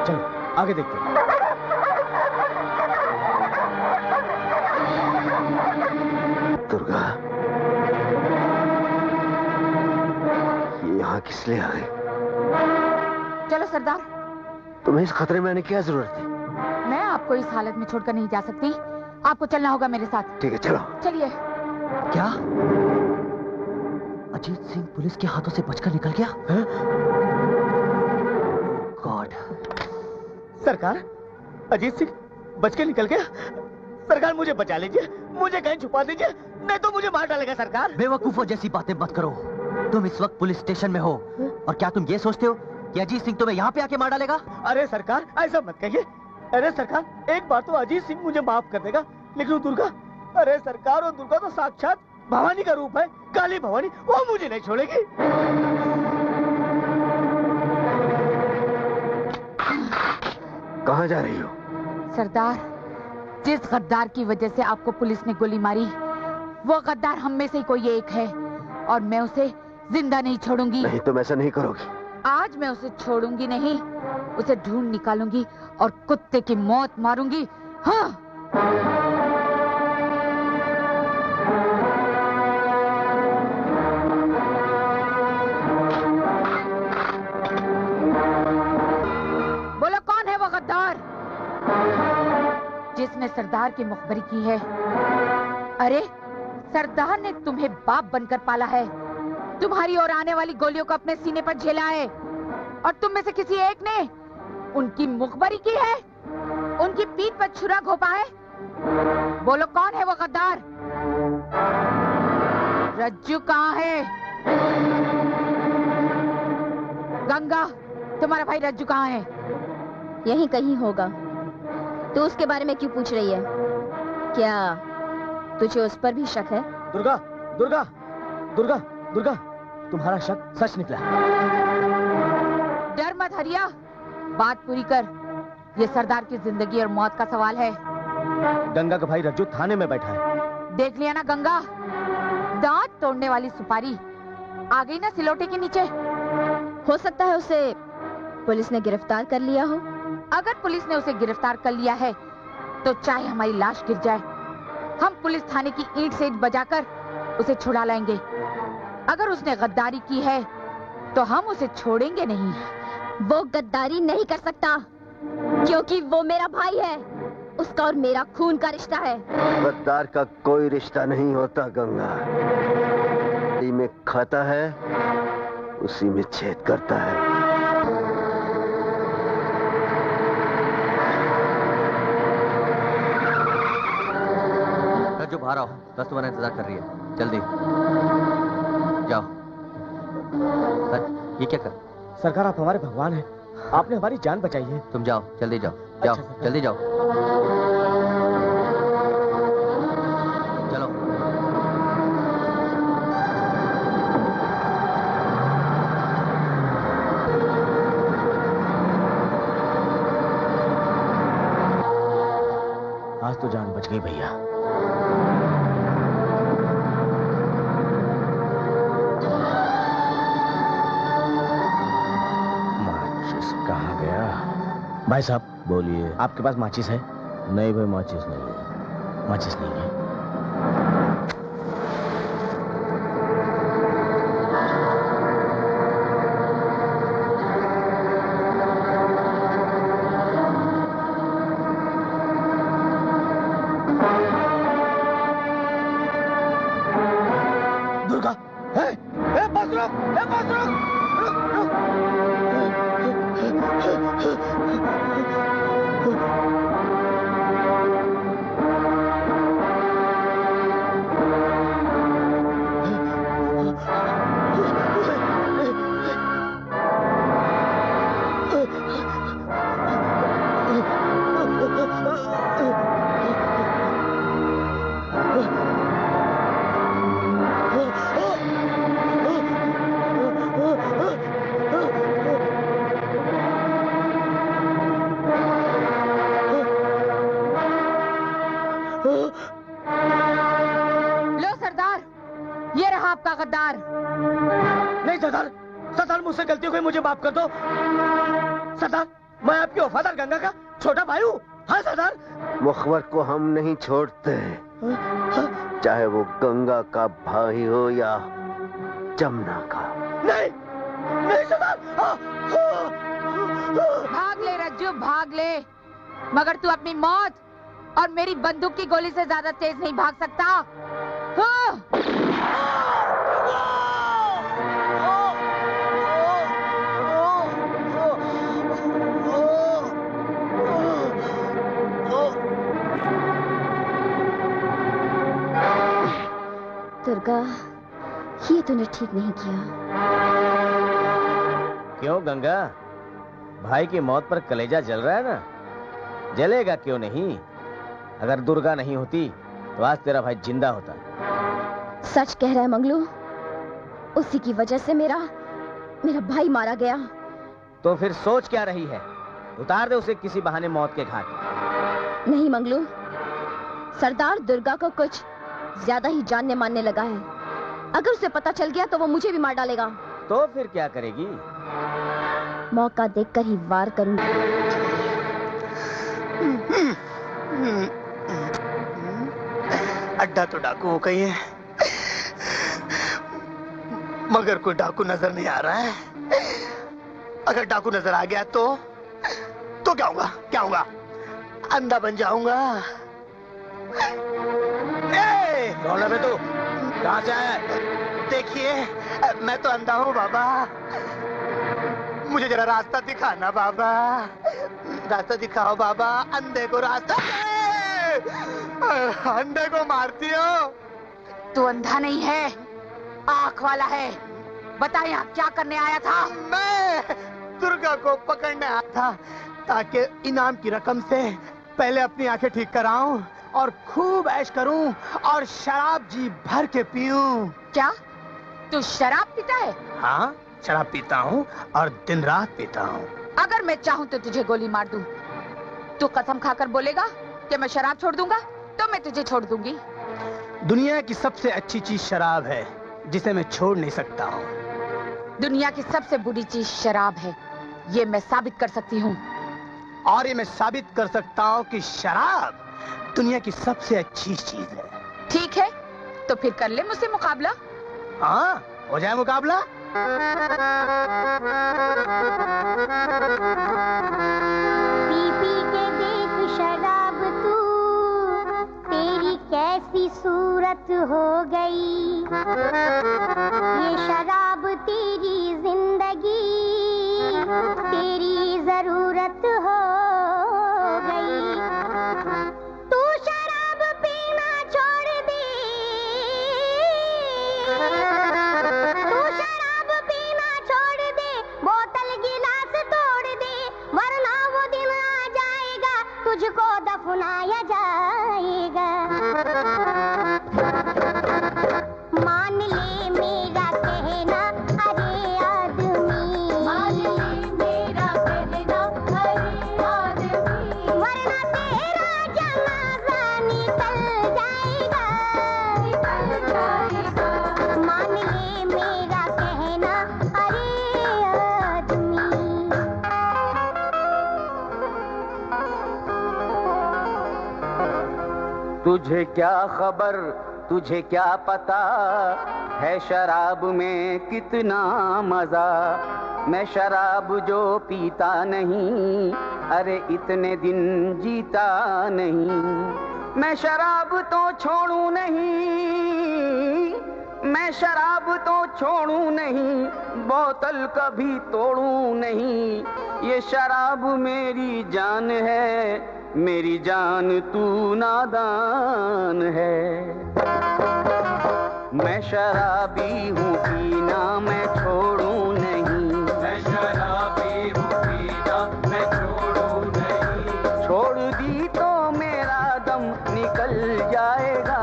चलो आगे देखते हैं। दुर्गा, ये यहाँ किस लिए आ गई? चलो सरदार। तुम्हें इस खतरे में आने की क्या जरूरत थी? मैं आपको इस हालत में छोड़कर नहीं जा सकती, आपको चलना होगा मेरे साथ। ठीक है, चलो। चलिए। क्या अजीत सिंह पुलिस के हाथों से बचकर निकल गया? गॉड। सरकार, अजीत सिंह बच के निकल गया। सरकार मुझे बचा लीजिए, मुझे कहीं छुपा दीजिए, नहीं तो मुझे मार डालेगा सरकार। बेवकूफों जैसी बातें मत करो। तुम इस वक्त पुलिस स्टेशन में हो, और क्या तुम ये सोचते हो कि अजीत सिंह तुम्हें यहाँ पे आके मार डालेगा? अरे सरकार, ऐसा मत कहिए। अरे सरकार, एक बार तो अजीत सिंह मुझे माफ कर देगा, लेकिन वो दुर्गा, अरे सरकार, वो दुर्गा तो साक्षात भवानी का रूप है, काली भवानी, वो मुझे नहीं छोड़ेगी। कहाँ जा रही हो? सरदार, जिस गद्दार की वजह से आपको पुलिस ने गोली मारी, वो गद्दार हम में से ही कोई एक है, और मैं उसे जिंदा नहीं छोड़ूंगी। नहीं, तुम ऐसा नहीं करोगी। आज मैं उसे छोड़ूंगी नहीं, उसे ढूंढ निकालूंगी और कुत्ते की मौत मारूंगी। हाँ। बोलो, कौन है वो गद्दार जिसने सरदार की मुखबरी की है? अरे, सरदार ने तुम्हें बाप बनकर पाला है, तुम्हारी और आने वाली गोलियों को अपने सीने पर झेला है, और तुम में से किसी एक ने उनकी मुखबरी की है, उनकी पीठ पर छुरा घोंपा है। बोलो, कौन है वो गद्दार? रज्जू कहाँ है? गंगा, तुम्हारा भाई रज्जू कहाँ है? यहीं कहीं होगा। तू उसके बारे में क्यों पूछ रही है? क्या तुझे उस पर भी शक है? दुर्गा, दुर्गा, दुर्गा, दुर्गा, तुम्हारा शक सच निकला। डर मत हरिया, बात पूरी कर। ये सरदार की जिंदगी और मौत का सवाल है। गंगा का भाई रज्जू थाने में बैठा है। देख लिया ना गंगा, दांत तोड़ने वाली सुपारी आ गई ना सिलोटे के नीचे। हो सकता है उसे पुलिस ने गिरफ्तार कर लिया हो। अगर पुलिस ने उसे गिरफ्तार कर लिया है, तो चाहे हमारी लाश गिर जाए, हम पुलिस थाने की ईंट से ईंट बजाकर उसे छुड़ा लाएंगे। अगर उसने गद्दारी की है, तो हम उसे छोड़ेंगे नहीं। वो गद्दारी नहीं कर सकता, क्योंकि वो मेरा भाई है। उसका और मेरा खून का रिश्ता है। गद्दार का कोई रिश्ता नहीं होता गंगा। उसी में खाता है, उसी में छेद करता है। जो बाहर आओ, बस तुम्हारा इंतजार कर रही है। जल्दी जाओ। ये क्या कर? सरकार, आप हमारे भगवान हैं। आपने हमारी जान बचाई है। तुम जाओ, जल्दी जाओ। जाओ, अच्छा, जल्दी जाओ। चलो। आज तो जान बच गई भैया। कहाँ गया? भाई साहब, बोलिए। आपके पास माचिस है? नहीं भाई, माचिस नहीं है। माचिस नहीं है। दुर्गा, बस रुक, बस रुक, रुक, रुक। लो सरदार, ये रहा आपका गद्दार। नहीं सरदार, सरदार मुझसे गलती हो गई, मुझे माफ कर दो। सरदार, मैं आपकी वफादार गंगा का छोटा भाई हूँ। हाँ सरदार। मुखबर को हम नहीं छोड़ते, चाहे वो गंगा का भाई हो या जमुना का। नहीं, नहीं सरदार। भाग ले रज्जू, भाग ले, मगर तू अपनी मौत और मेरी बंदूक की गोली से ज्यादा तेज नहीं भाग सकता। दुर्गा, ये तूने ठीक नहीं किया। क्यों गंगा? भाई की मौत पर कलेजा जल रहा है ना? जलेगा क्यों नहीं? अगर दुर्गा नहीं होती तो आज तेरा भाई जिंदा होता। सच कह रहा है मंगलू, उसी की वजह से मेरा भाई मारा गया। तो फिर सोच क्या रही है? उतार दे उसे किसी बहाने मौत के घाट। नहीं मंगलू, सरदार दुर्गा को कुछ ज्यादा ही जानने मानने लगा है। अगर उसे पता चल गया तो वो मुझे भी मार डालेगा। तो फिर क्या करेगी? मौका देखकर ही वार करूंगी। अड्डा तो डाकुओं का ही है, मगर कोई डाकू नजर नहीं आ रहा है। अगर डाकू नजर आ गया तो क्या होगा? क्या होगा? अंधा बन जाऊंगा। कौन है बे तू? कहाँ से आया है? देखिए, मैं तो अंधा हूँ बाबा, मुझे जरा रास्ता दिखाना बाबा। रास्ता दिखाओ बाबा, अंधे को रास्ता। अंधे को मारती हो? तू अंधा नहीं है, आंख वाला है। बता यहाँ क्या करने आया था? मैं दुर्गा को पकड़ने आया था, ताकि इनाम की रकम से पहले अपनी आंखें ठीक कराऊं और खूब ऐश करूं और शराब जी भर के पीऊं। क्या तू शराब पीता है? हाँ, शराब पीता हूँ और दिन रात पीता हूँ। अगर मैं चाहूँ तो तुझे गोली मार दूं। तू कसम खाकर बोलेगा कि मैं शराब छोड़ दूंगा तो मैं तुझे छोड़ दूंगी। दुनिया की सबसे अच्छी चीज शराब है, जिसे मैं छोड़ नहीं सकता हूँ। दुनिया की सबसे बुरी चीज शराब है, ये मैं साबित कर सकती हूँ। और ये मैं साबित कर सकता हूँ कि शराब दुनिया की सबसे अच्छी चीज है। ठीक है, तो फिर कर ले मुझसे मुकाबला। हाँ, हो जाए मुकाबला। पी पी के देख शराब तू, तेरी कैसी सूरत हो गई। ये शराब तेरी जिंदगी, तेरी जरूरत हो गई। तू शराब पीना छोड़ दे, तू शराब पीना छोड़ दे, बोतल गिलास तोड़ दे, वरना वो दिन आ जाएगा तुझको दफनाया जाएगा। मान ले मेरा कहना अरे आदमी, मान ले मेरा कहना अरे आदमी, वरना तेरा जनाजा निकल जाएगा, निकल जाएगा। मान ले मेरा कहना अरे आदमी। तुझे क्या खबर, तुझे क्या पता है शराब में कितना मजा। मैं शराब जो पीता नहीं, अरे इतने दिन जीता नहीं। मैं शराब तो छोड़ूं नहीं, मैं शराब तो छोड़ूं नहीं, बोतल कभी तोड़ूं नहीं। ये शराब मेरी जान है, मेरी जान तू नादान है। मैं शराबी हूँ पीना मैं छोड़ूं नहीं, मैं शराबी हूँ पीना मैं छोड़ूं नहीं। छोड़ दी तो मेरा दम निकल जाएगा,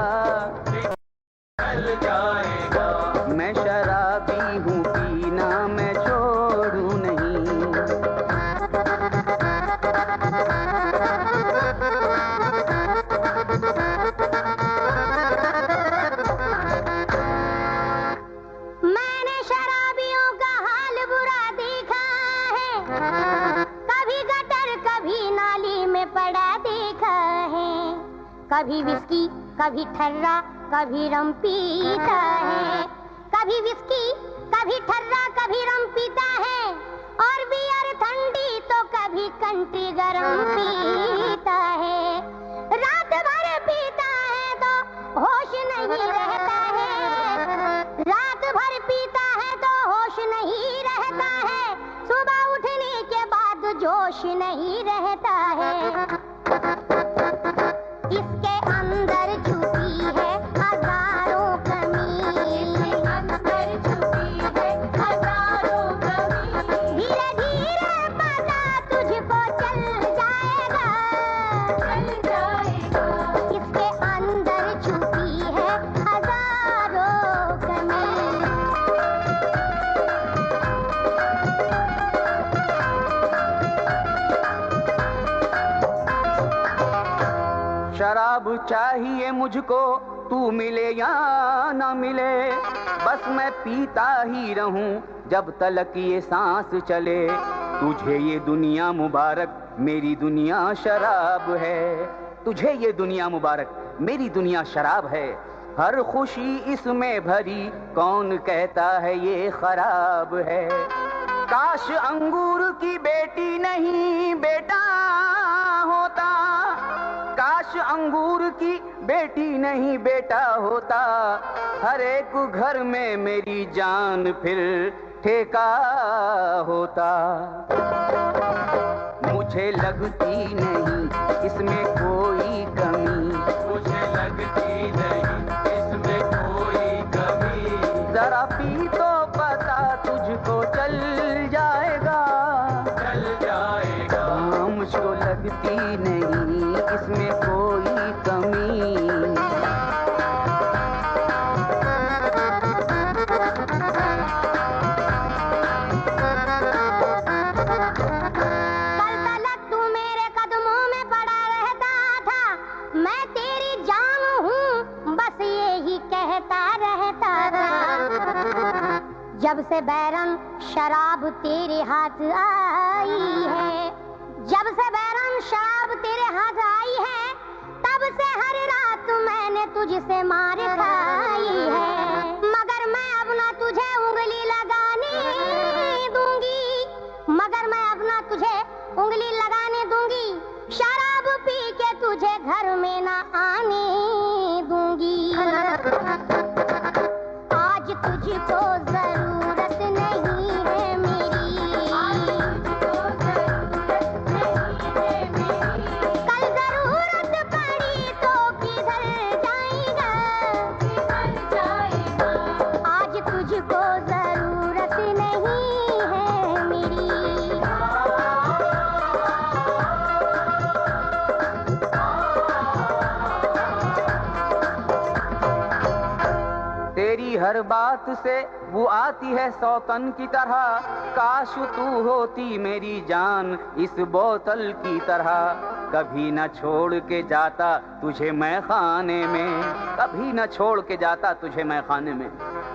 निकल जाएगा। मैं शराबी हूँ पीना मैं छोड़ूं नहीं। मैंने शराबियों का हाल बुरा देखा है, कभी गटर कभी नाली में पड़ा देखा है। कभी विस्की कभी ठर्रा कभी रम पीता है, कभी विस्की कभी ठर्रा कभी रम पीता है। और बियर ठंडी तो कभी कंट्री गरम पीता है। रात भर पीता है तो होश नहीं रहता है, रात भर पीता है तो होश नहीं रहता है। सुबह उठने के बाद जोश नहीं रहता है। इसके अंदर छुपी है हजारों कमी, इसके अंदर छुपी है हजारों कमी। धीरे धीरे पता तुझको चल जाएगा, चल जाएगा। इसके अंदर छुपी है हजारों कमी। शराब चाहिए मुझको, तू मिले या ना मिले, बस मैं पीता ही रहूं जब तलक ये सांस चले। तुझे ये दुनिया मुबारक, मेरी दुनिया शराब है। तुझे ये दुनिया मुबारक, मेरी दुनिया शराब है। हर खुशी इसमें भरी, कौन कहता है ये खराब है। काश अंगूर की बेटी नहीं बेटा होता, काश अंगूर की बेटी नहीं बेटा होता। हर एक घर में मेरी जान फिर ठेका होता। मुझे लगती नहीं इसमें कोई कमी, मुझे लगती नहीं इसमें कोई कमी। जरा पी तो पता तुझको चल जाएगा, चल जाएगा। मुझको लगती नहीं इसमें कोई कमी। जब से बैरन शराब तेरे हाथ आई है, जब से बैरन शराब तेरे हाथ आई है, तब से हर रात मैंने तुझसे मार खाई है। मगर मैं अब ना तुझे उंगली लगाने हर बात से वो आती है सौतन की तरह। काश तू होती मेरी जान इस बोतल की तरह। कभी न छोड़ के जाता तुझे मैं खाने में, कभी न छोड़ के जाता तुझे मैं खाने में।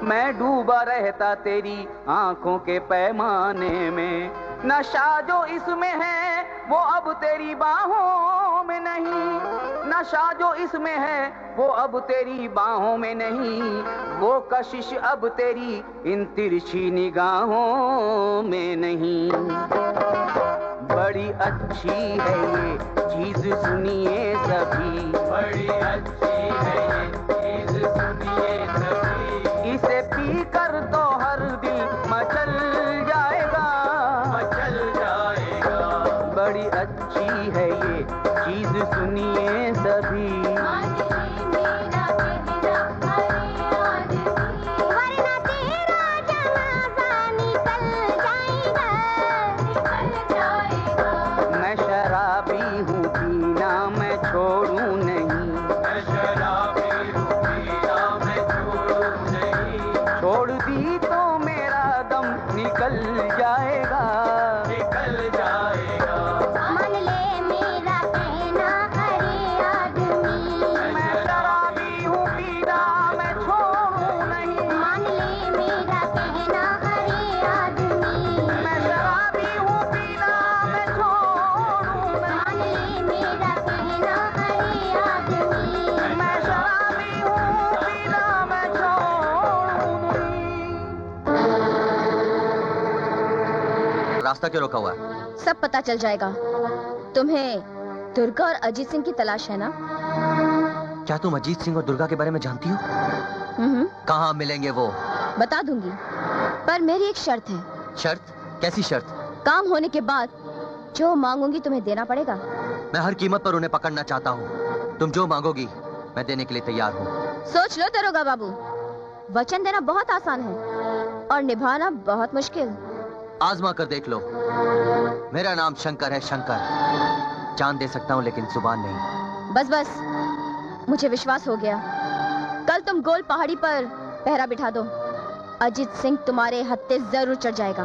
मैं डूबा रहता तेरी आंखों के पैमाने में। नशा जो इसमें है वो अब तेरी बाहों में नहीं। नशा जो इसमें है वो अब तेरी बाहों में नहीं। वो कशिश अब तेरी इन तिरछी निगाहों में नहीं। बड़ी अच्छी है ये चीज सुनिए सभी, बड़ी अच्छी है ये चीज सुनिए सभी। इसे पी कर तो हर दिल मचल जाएगा, मचल जाएगा। बड़ी अच्छी है ये चीज सुनिए सभी। मैं शराबी हूँ पीना मैं छोड़ूं नहीं। मैं शराबी हूँ पीना मैं छोड़ूं नहीं। छोड़ दी तो मेरा दम निकल जाएगा, निकल जाएगा। मान ले मेरा कहना अरे आदमी। मैं शराबी हूँ पीना मैं छोड़ूं नहीं। मान ले मेरा कहना अरे आदमी। मैं शराबी हूँ पीना मैं छोड़ूं नहीं। मान ले मेरा कहना अरे आदमी। मैं शराबी हूँ पीना मैं छोड़ूं नहीं। रास्ता क्यों रोका हुआ है? सब पता चल जाएगा। तुम्हें दुर्गा और अजीत सिंह की तलाश है ना? क्या तुम अजीत सिंह और दुर्गा के बारे में जानती हो? कहाँ मिलेंगे वो? बता दूंगी, पर मेरी एक शर्त है। शर्त? कैसी शर्त? काम होने के बाद जो मांगूंगी तुम्हें देना पड़ेगा। मैं हर कीमत पर उन्हें पकड़ना चाहता हूँ। तुम जो मांगोगी मैं देने के लिए तैयार हूँ। सोच लो दरोगा बाबू, वचन देना बहुत आसान है और निभाना बहुत मुश्किल। आजमा कर देख लो। मेरा नाम शंकर है, शंकर। जान दे सकता हूँ लेकिन जुबान नहीं। बस बस, मुझे विश्वास हो गया। कल तुम गोल पहाड़ी पर पहरा बिठा दो। अजीत सिंह तुम्हारे हत्थे जरूर चढ़ जाएगा।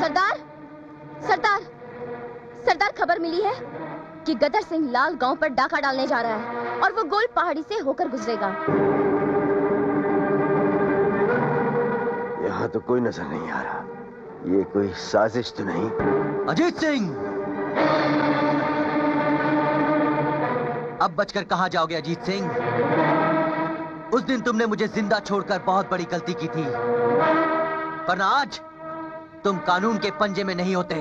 सरदार, सरदार, सरदार, खबर मिली है कि गदर सिंह लाल गांव पर डाका डालने जा रहा है और वो गोल पहाड़ी से होकर गुजरेगा। यहाँ तो कोई नजर नहीं आ रहा। ये कोई साजिश तो नहीं? अजीत सिंह, अब बचकर कहां जाओगे अजीत सिंह? उस दिन तुमने मुझे जिंदा छोड़कर बहुत बड़ी गलती की थी, पर आज तुम कानून के पंजे में नहीं होते।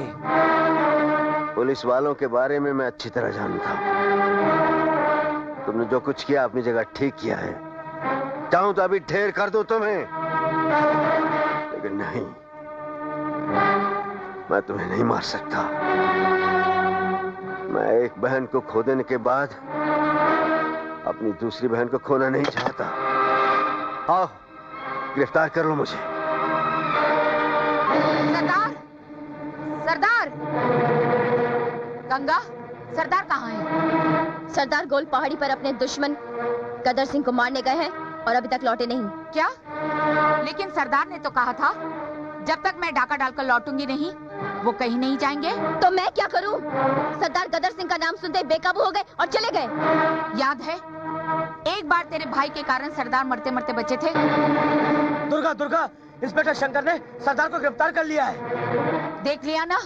पुलिस वालों के बारे में मैं अच्छी तरह जानता हूँ। तुमने जो कुछ किया अपनी जगह ठीक किया है। चाहूं तो अभी ढेर कर दूं तुम्हें, लेकिन नहीं, मैं तुम्हें नहीं मार सकता। मैं एक बहन को खो देने के बाद अपनी दूसरी बहन को खोना नहीं चाहता। आओ, गिरफ्तार कर लो मुझे। सरदार, सरदार, गंगा, सरदार कहाँ है? सरदार गोल पहाड़ी पर अपने दुश्मन गदर सिंह को मारने गए हैं और अभी तक लौटे नहीं। क्या? लेकिन सरदार ने तो कहा था जब तक मैं डाका डालकर लौटूंगी नहीं वो कहीं नहीं जाएंगे। तो मैं क्या करूं? सरदार गदर सिंह का नाम सुनते ही बेकाबू हो गए और चले गए। याद है एक बार तेरे भाई के कारण सरदार मरते मरते बचे थे। दुर्गा, दुर्गा, इंस्पेक्टर शंकर ने सरदार को गिरफ्तार कर लिया है। देख लिया ना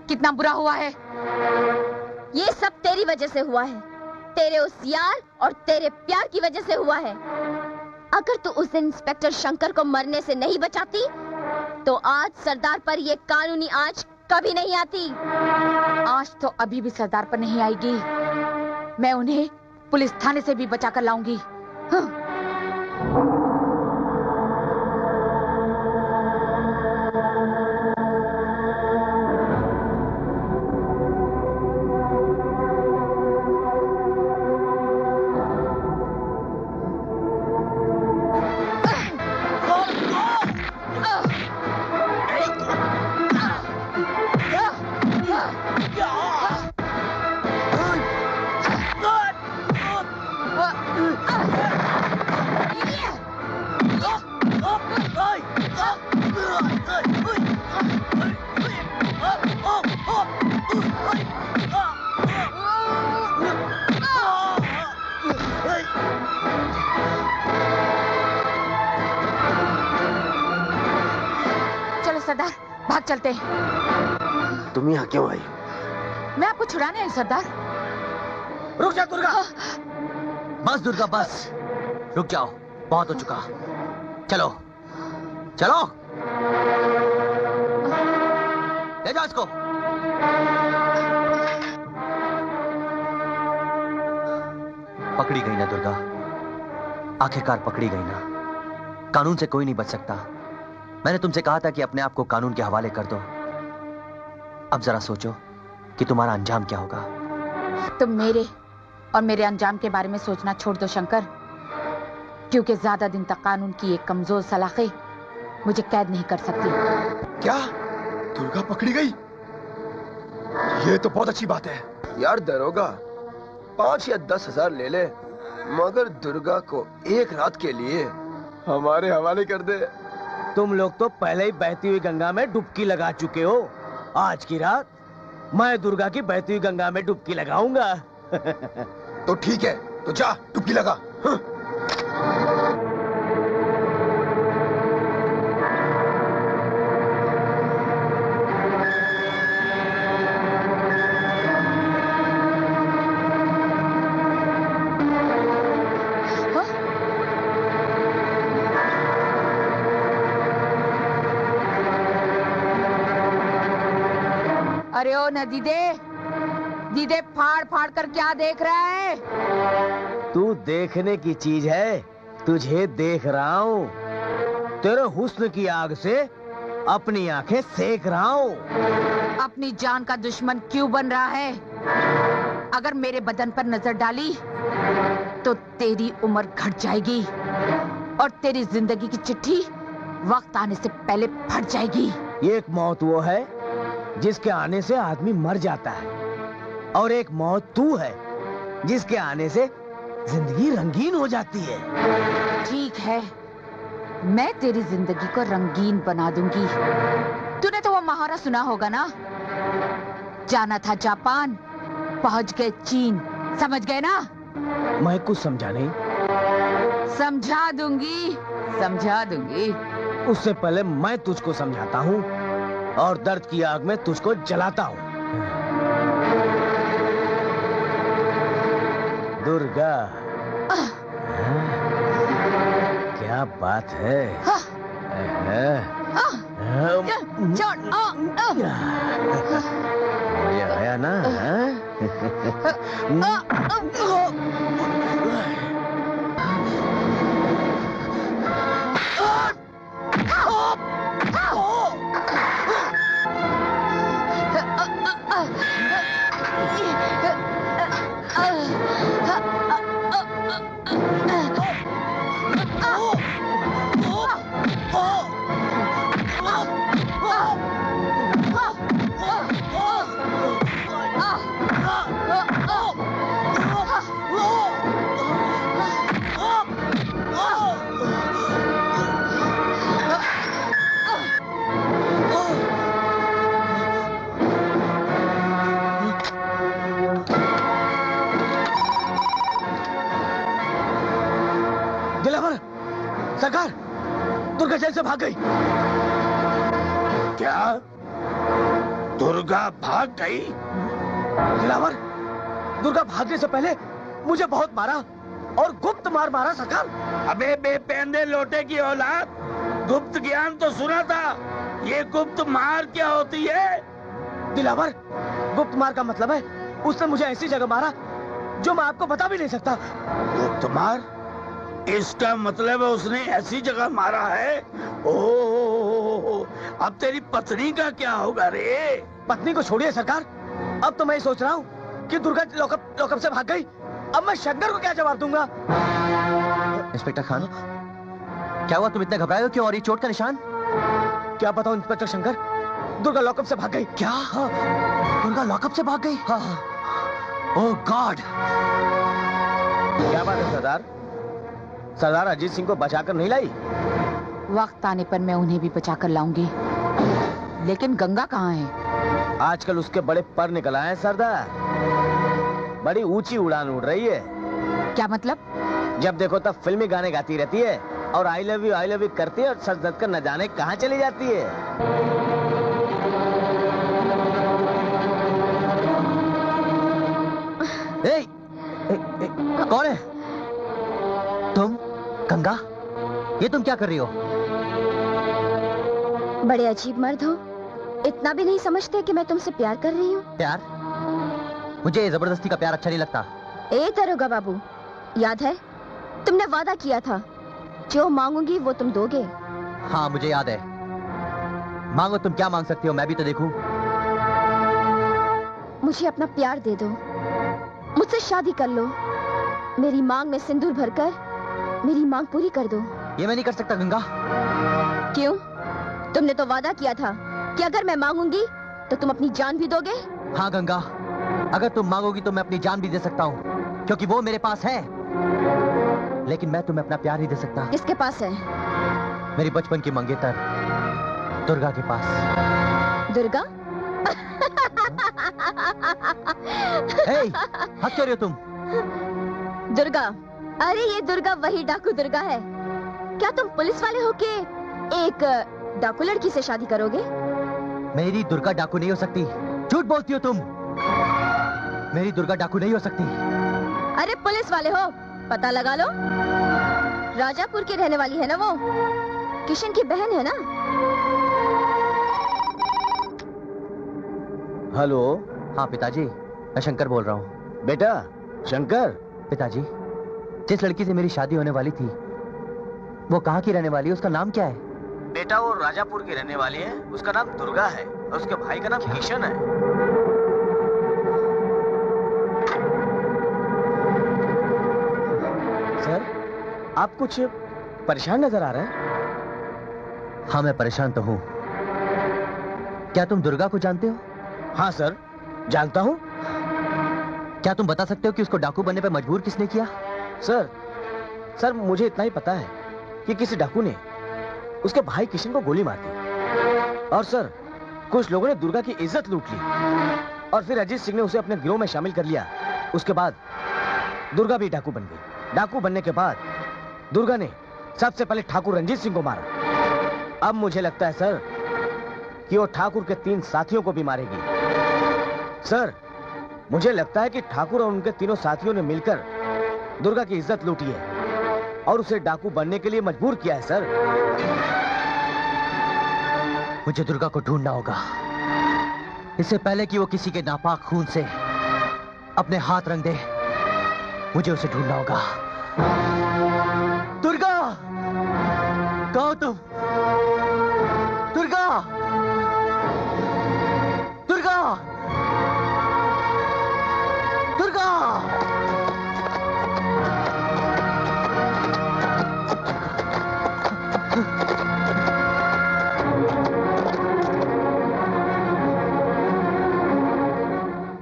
कितना बुरा हुआ है। ये सब तेरी वजह से हुआ है, तेरे उस यार और तेरे प्यार की वजह से हुआ है। अगर तू उस दिन इंस्पेक्टर शंकर को मरने से नहीं बचाती तो आज सरदार पर ये कानूनी आंच कभी नहीं आती। आज तो अभी भी सरदार पर नहीं आएगी। मैं उन्हें पुलिस थाने से भी बचा कर लाऊंगी। हाँ। चलते। तुम यहाँ क्यों आई? मैं आपको छुड़ाने आई सरदार। रुक जा दुर्गा। बस दुर्गा बस, रुक जाओ, बहुत हो चुका। चलो चलो, ले जाओ इसको। पकड़ी गई ना दुर्गा, आखिरकार पकड़ी गई ना। कानून से कोई नहीं बच सकता। मैंने तुमसे कहा था कि अपने आप को कानून के हवाले कर दो। अब जरा सोचो कि तुम्हारा अंजाम क्या होगा। तुम मेरे और मेरे अंजाम के बारे में सोचना छोड़ दो शंकर, क्योंकि ज्यादा दिन तक कानून की एक कमजोर सलाखें मुझे कैद नहीं कर सकती। क्या दुर्गा पकड़ी गई? ये तो बहुत अच्छी बात है। यार दरोगा, 5 या 10 हजार ले ले, मगर दुर्गा को एक रात के लिए हमारे हवाले कर दे। तुम लोग तो पहले ही बहती हुई गंगा में डुबकी लगा चुके हो। आज की रात मैं दुर्गा की बहती हुई गंगा में डुबकी लगाऊंगा। तो ठीक है, तो जा डुबकी लगा। हाँ। अरे ओ न दीदे फाड़ फाड़ कर क्या देख रहा है? तू देखने की चीज है, तुझे देख रहा हूँ। तेरे हुस्न की आग से अपनी आंखें सेक रहा हूँ। अपनी जान का दुश्मन क्यों बन रहा है? अगर मेरे बदन पर नजर डाली तो तेरी उम्र घट जाएगी और तेरी जिंदगी की चिट्ठी वक्त आने से पहले फट जाएगी। एक मौत वो है जिसके आने से आदमी मर जाता है, और एक मौत तू है जिसके आने से जिंदगी रंगीन हो जाती है। ठीक है, मैं तेरी जिंदगी को रंगीन बना दूंगी। तूने तो वो मुहावरा सुना होगा ना, जाना था जापान, पहुंच गए चीन। समझ गए ना? मैं कुछ समझा नहीं। समझा दूंगी। उससे पहले मैं तुझको समझाता हूँ और दर्द की आग में तुझको जलाता हूँ। दुर्गा, क्या बात है? छोड़। मजा आया ना? सरकार, दुर्गा जेल से भाग गई। क्या दुर्गा भाग गई? दिलावर, दुर्गा भागने से पहले मुझे बहुत मारा और गुप्त मार मारा सरकार। अबे बेपेंदे लोटे की औलाद, गुप्त ज्ञान तो सुना था, ये गुप्त मार क्या होती है? दिलावर, गुप्त मार का मतलब है उसने मुझे ऐसी जगह मारा जो मैं आपको बता भी नहीं सकता। गुप्त मार? इसका मतलब है उसने ऐसी जगह मारा है। ओह, अब तेरी पत्नी का क्या होगा रे? पत्नी को छोड़िए सरकार, अब तो मैं सोच रहा हूँ कि दुर्गा लॉकअप से भाग गई। अब मैं शंकर को क्या जवाब दूंगा? इंस्पेक्टर खान, क्या हुआ? तुम इतने घबराए हो क्यों? और ये चोट का निशान? क्या बताऊं इंस्पेक्टर शंकर, दुर्गा लॉकअप से भाग गई। क्या? हाँ। दुर्गा लॉकअप से भाग गई? हाँ। ओह गॉड! क्या बात है सरदार? सरदार अजीत सिंह को बचाकर नहीं लाई? वक्त आने पर मैं उन्हें भी बचाकर लाऊंगी, लेकिन गंगा कहाँ है? आजकल उसके बड़े पर निकल आए हैं सरदार, बड़ी ऊंची उड़ान उड़ रही है। क्या मतलब? जब देखो तब फिल्मी गाने गाती रहती है और आई लव यू करती है और सच धज कर न जाने कहाँ चली जाती है। कौन है तुम? गंगा, ये तुम क्या कर रही हो? बड़े अजीब मर्द हो, इतना भी नहीं समझते कि मैं तुमसे प्यार कर रही हूँ? प्यार? मुझे जबरदस्ती का प्यार अच्छा नहीं लगता। ए दरोगा बाबू, याद है तुमने वादा किया था जो मांगूंगी वो तुम दोगे? हाँ मुझे याद है। मांगो, तुम क्या मांग सकती हो, मैं भी तो देखूं। मुझे अपना प्यार दे दो, मुझसे शादी कर लो, मेरी मांग में सिंदूर भरकर मेरी मांग पूरी कर दो। ये मैं नहीं कर सकता गंगा। क्यों? तुमने तो वादा किया था कि अगर मैं मांगूंगी तो तुम अपनी जान भी दोगे। हाँ गंगा, अगर तुम मांगोगी तो मैं अपनी जान भी दे सकता हूँ, क्योंकि वो मेरे पास है। लेकिन मैं तुम्हें अपना प्यार नहीं दे सकता। किसके पास है? मेरी बचपन की मंगेतर दुर्गा के पास। दुर्गा? हंस क्यों रही हो तुम? दुर्गा? अरे ये दुर्गा वही डाकू दुर्गा है। क्या तुम पुलिस वाले हो के एक डाकू लड़की से शादी करोगे? मेरी दुर्गा डाकू नहीं हो सकती। झूठ बोलती हो तुम। मेरी दुर्गा डाकू नहीं हो सकती। अरे पुलिस वाले हो, पता लगा लो। राजापुर की रहने वाली है ना वो? किशन की बहन है ना? हेलो। हाँ पिताजी, मैं शंकर बोल रहा हूँ। बेटा शंकर? पिताजी, जिस लड़की से मेरी शादी होने वाली थी वो कहाँ की रहने वाली है, उसका नाम क्या है? बेटा वो राजापुर की रहने वाली है, उसका नाम दुर्गा है और उसके भाई का नाम किशन है। सर, आप कुछ परेशान नजर आ रहे हैं। हाँ मैं परेशान तो हूँ। क्या तुम दुर्गा को जानते हो? हाँ सर, जानता हूँ। क्या तुम बता सकते हो कि उसको डाकू बनने पर मजबूर किसने किया? सर मुझे इतना ही पता है कि किसी डाकू ने उसके भाई किशन को गोली मार दी और सर कुछ लोगों ने दुर्गा की इज्जत लूट ली और फिर अजीत सिंह ने उसे अपने गिरोह में शामिल कर लिया। उसके बाद दुर्गा भी डाकू बन गई। डाकू बनने के बाद दुर्गा ने सबसे पहले ठाकुर रंजीत सिंह को मारा। अब मुझे लगता है सर कि वो ठाकुर के 3 साथियों को भी मारेगी। सर मुझे लगता है कि ठाकुर और उनके तीनों साथियों ने मिलकर दुर्गा की इज्जत लूटी है और उसे डाकू बनने के लिए मजबूर किया है सर। मुझे दुर्गा को ढूंढना होगा इससे पहले कि वो किसी के नापाक खून से अपने हाथ रंग दे। मुझे उसे ढूंढना होगा। दुर्गा, कहाँ हो तुम? दुर्गा, दुर्गा, दुर्गा!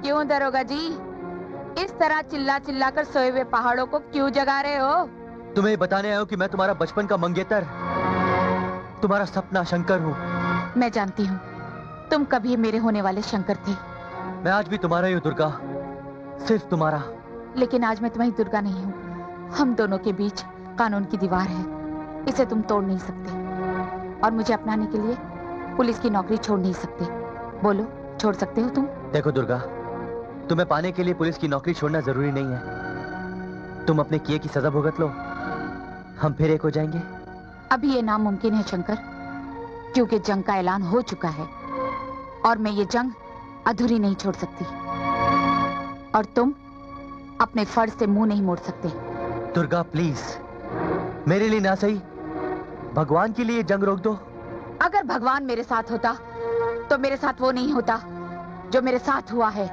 क्यों दरोगा जी, इस तरह चिल्ला चिल्ला कर सोए हुए पहाड़ों को क्यों जगा रहे हो? तुम्हें बताने आया हूँ कि मैं तुम्हारा बचपन का मंगेतर, तुम्हारा सपना शंकर हूँ। मैं जानती हूँ तुम कभी मेरे होने वाले शंकर थे। मैं आज भी तुम्हारा ही हूँ दुर्गा, सिर्फ तुम्हारा। लेकिन आज मैं तुम्हारी दुर्गा नहीं हूँ। हम दोनों के बीच कानून की दीवार है, इसे तुम तोड़ नहीं सकते और मुझे अपनाने के लिए पुलिस की नौकरी छोड़ नहीं सकते। बोलो, छोड़ सकते हो तुम? देखो दुर्गा, तुम्हें पाने के लिए पुलिस की नौकरी छोड़ना जरूरी नहीं है। तुम अपने किए की सजा भुगत लो, हम फिर एक हो जाएंगे। अभी ये नामुमकिन है शंकर, क्योंकि जंग का ऐलान हो चुका है और मैं ये जंग अधूरी नहीं छोड़ सकती और तुम अपने फर्ज से मुंह नहीं मोड़ सकते। दुर्गा प्लीज, मेरे लिए ना सही, भगवान के लिए जंग रोक दो। अगर भगवान मेरे साथ होता तो मेरे साथ वो नहीं होता जो मेरे साथ हुआ है।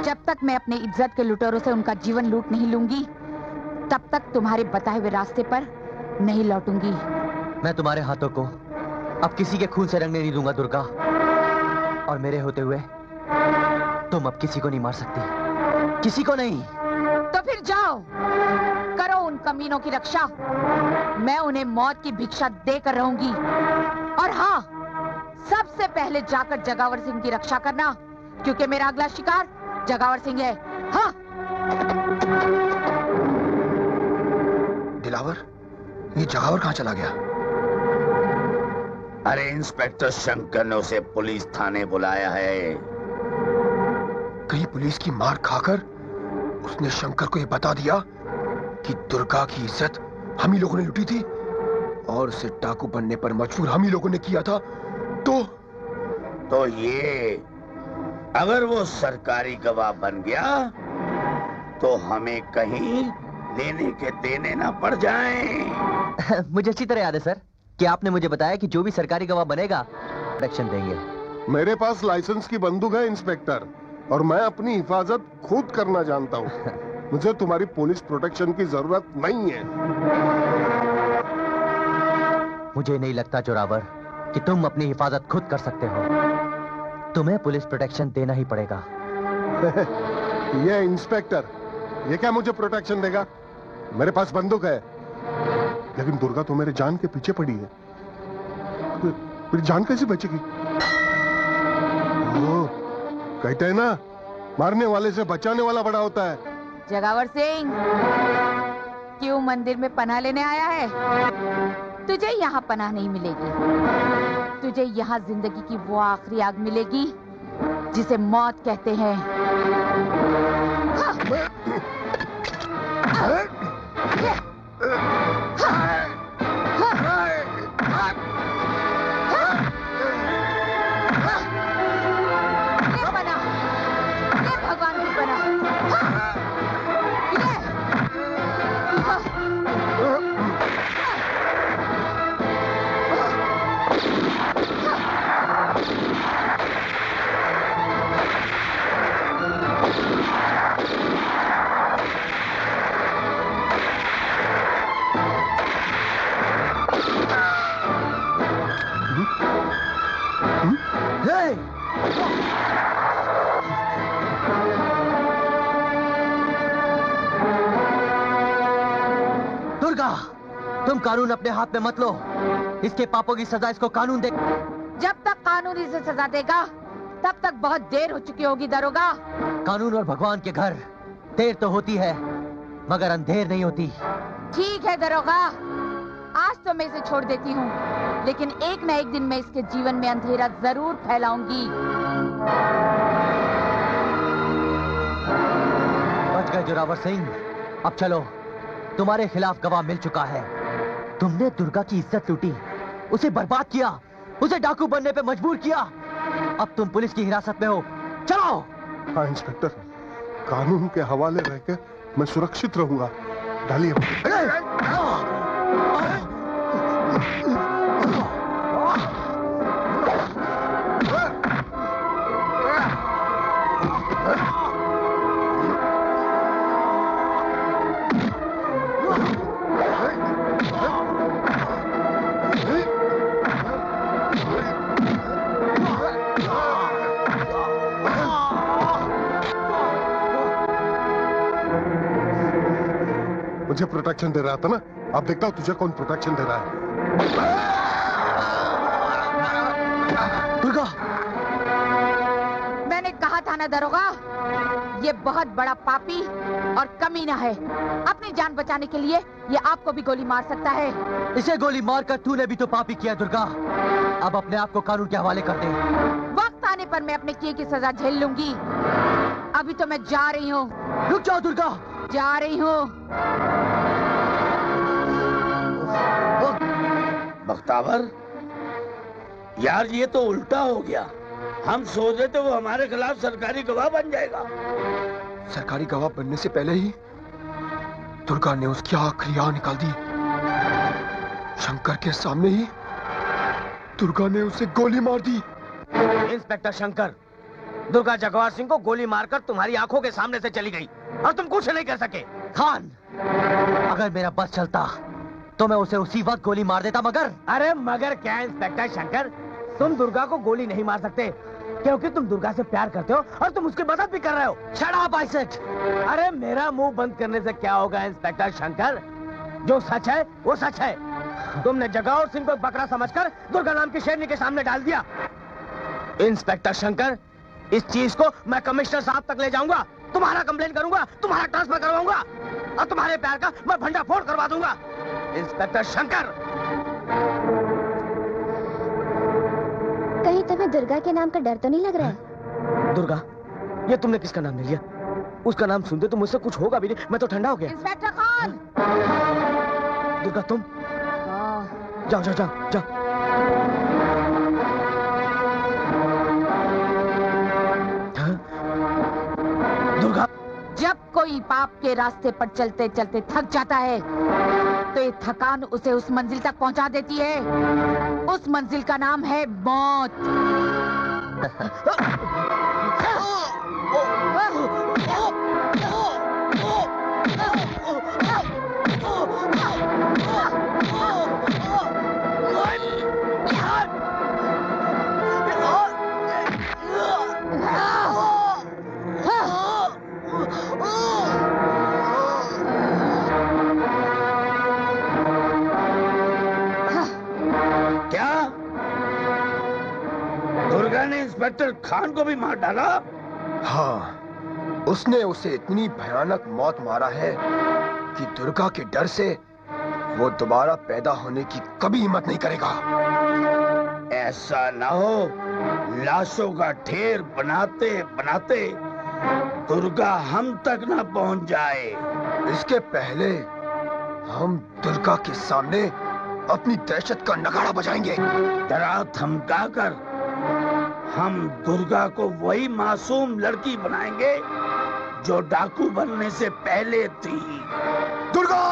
जब तक मैं अपने इज्जत के लुटेरों से उनका जीवन लूट नहीं लूंगी, तब तक तुम्हारे बताए हुए रास्ते पर नहीं लौटूंगी। मैं तुम्हारे हाथों को अब किसी के खून से रंगने नहीं दूंगा दुर्गा, और मेरे होते हुए तुम अब किसी को नहीं मार सकती, किसी को नहीं। तो फिर जाओ, करो उन कमीनों की रक्षा। मैं उन्हें मौत की भिक्षा देकर रहूंगी। और हाँ, सबसे पहले जाकर जगावर सिंह की रक्षा करना, क्योंकि मेरा अगला शिकार जगावर सिंह है। हाँ। दिलावर, ये जगावर कहाँ चला गया? अरे इंस्पेक्टर शंकर ने उसे पुलिस थाने बुलाया है। कहीं पुलिस की मार खाकर उसने शंकर को ये बता दिया कि दुर्गा की इज्जत हम ही लोगों ने लूटी थी और उसे डाकू बनने पर मजबूर हम ही लोगों ने किया था, तो ये अगर वो सरकारी गवाह बन गया तो हमें कहीं लेने के देने ना पड़ जाएं। मुझे अच्छी तरह याद है सर कि आपने मुझे बताया कि जो भी सरकारी गवाह बनेगा प्रोटेक्शन देंगे। मेरे पास लाइसेंस की बंदूक है इंस्पेक्टर, और मैं अपनी हिफाजत खुद करना जानता हूँ। मुझे तुम्हारी पुलिस प्रोटेक्शन की जरूरत नहीं है। मुझे नहीं लगता जोरावर कि तुम अपनी हिफाजत खुद कर सकते हो। तुम्हें पुलिस प्रोटेक्शन देना ही पड़ेगा। ये इंस्पेक्टर, ये क्या मुझे प्रोटेक्शन देगा? मेरे पास बंदूक है, लेकिन दुर्गा तो मेरे जान के पीछे पड़ी है। मेरी जान कैसे बचेगी? कहते हैं ना, मारने वाले से बचाने वाला बड़ा होता है। जगावर सिंह, क्यों मंदिर में पनाह लेने आया है? तुझे यहाँ पनाह नहीं मिलेगी। तुझे यहाँ जिंदगी की वो आखिरी आग मिलेगी जिसे मौत कहते हैं। दुर्गा, तुम कानून अपने हाथ में मत लो। इसके पापों की सजा इसको कानून दे। जब तक कानून इसे सजा देगा तब तक बहुत देर हो चुकी होगी दरोगा। कानून और भगवान के घर देर तो होती है मगर अंधेर नहीं होती। ठीक है दरोगा, आज तो मैं इसे छोड़ देती हूँ, लेकिन एक न एक दिन मैं इसके जीवन में अंधेरा जरूर फैलाऊंगी। बच गए जोरावर सिंह। अब चलो, तुम्हारे खिलाफ गवाह मिल चुका है। तुमने दुर्गा की इज्जत लूटी, उसे बर्बाद किया, उसे डाकू बनने पे मजबूर किया। अब तुम पुलिस की हिरासत में हो। चलो। हाँ इंस्पेक्टर, कानून के हवाले रह के मैं सुरक्षित रहूंगा। डालिए। मुझे प्रोटेक्शन दे रहा था ना, अब देखता हूँ तुझे कौन प्रोटेक्शन दे रहा है। दुर्गा, मैंने कहा था ना दरोगा, ये बहुत बड़ा पापी और कमीना है। अपनी जान बचाने के लिए ये आपको भी गोली मार सकता है। इसे गोली मारकर तूने भी तो पापी किया दुर्गा। अब अपने आप को कानून के हवाले कर दे। वक्त आने पर मैं अपने किए की सजा झेल लूंगी। अभी तो मैं जा रही हूँ। रुक जाओ दुर्गा। जा रही हूँ। बख्तावर, यार ये तो उल्टा हो गया। हम सोच रहे थे वो हमारे खिलाफ सरकारी गवाह बन जाएगा। सरकारी गवाह बनने से पहले ही दुर्गा ने उसकी आखिरी आह निकाल दी। शंकर के सामने ही दुर्गा ने उसे गोली मार दी। इंस्पेक्टर शंकर, दुर्गा जगवार सिंह को गोली मारकर तुम्हारी आंखों के सामने से चली गई और तुम कुछ नहीं कर सके। खान, अगर मेरा बस चलता तो मैं उसे उसी वक्त गोली मार देता, मगर अरे मगर क्या इंस्पेक्टर शंकर, तुम दुर्गा को गोली नहीं मार सकते क्योंकि तुम दुर्गा से प्यार करते हो और तुम उसकी मदद भी कर रहे हो। Shut up I said. अरे मेरा मुंह बंद करने से क्या होगा इंस्पेक्टर शंकर, जो सच है वो सच है। तुमने जगवार सिंह को बकरा समझकर दुर्गा नाम की शेरनी के सामने डाल दिया। इंस्पेक्टर शंकर, इस चीज को मैं कमिश्नर साहब तक ले जाऊंगा, तुम्हारा कंप्लेन करूंगा, तुम्हारा ट्रांसफर करवाऊंगा और तुम्हारे प्यार का मैं भंडाफोड़ करवा दूंगा। इंस्पेक्टर शंकर, कहीं तुम्हें दुर्गा के नाम का डर तो नहीं लग रहा है? दुर्गा, ये तुमने किसका नाम ले लिया? उसका नाम सुनते तो मुझसे कुछ होगा भी नहीं, मैं तो ठंडा हो गया। इंस्पेक्टर खान। दुर्गा तुम जाओ जाओ जाओ जाओ। दुर्गा, जब कोई पाप के रास्ते पर चलते चलते थक जाता है तो ये थकान उसे उस मंजिल तक पहुंचा देती है। उस मंजिल का नाम है मौत। क्या दुर्गा ने इंस्पेक्टर खान को भी मार डाला? हाँ, उसने उसे इतनी भयानक मौत मारा है कि दुर्गा के डर से वो दोबारा पैदा होने की कभी हिम्मत नहीं करेगा। ऐसा ना हो लाशों का ढेर बनाते बनाते दुर्गा हम तक ना पहुंच जाए। इसके पहले हम दुर्गा के सामने अपनी दहशत का नगाड़ा बजाएंगे। डरा धमका कर हम दुर्गा को वही मासूम लड़की बनाएंगे जो डाकू बनने से पहले थी। दुर्गा!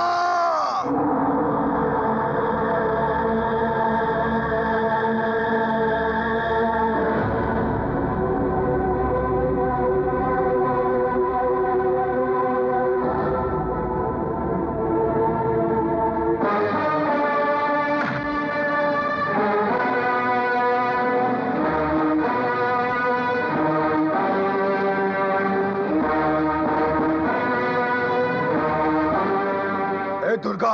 दुर्गा,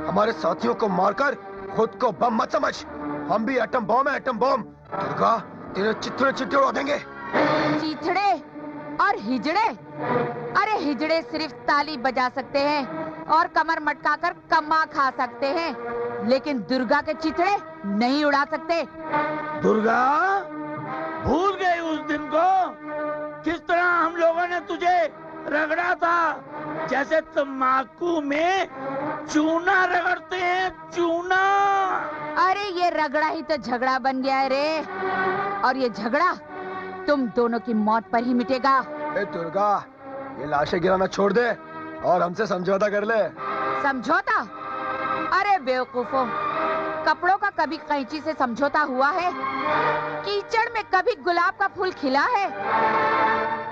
हमारे साथियों को मारकर खुद को बम मत समझ। हम भी एटम बम है, एटम बम। दुर्गा, तेरे चिथड़े चिथड़े उड़ा देंगे। चीथड़े और हिजड़े? अरे हिजड़े सिर्फ ताली बजा सकते हैं और कमर मटकाकर कम्मा खा सकते हैं, लेकिन दुर्गा के चिथड़े नहीं उड़ा सकते। दुर्गा, भूल गई उस दिन को? किस तरह हम लोगों ने तुझे रगड़ा था, जैसे तम्बाकू में चूना रगड़ते हैं, चूना। अरे ये रगड़ा ही तो झगड़ा बन गया है रे, और ये झगड़ा तुम दोनों की मौत पर ही मिटेगा। दुर्गा, ये लाशें गिराना छोड़ दे और हमसे समझौता कर ले। समझौता? अरे बेवकूफो, कपड़ों का कभी कैंची से समझौता हुआ है? कीचड़ में कभी गुलाब का फूल खिला है?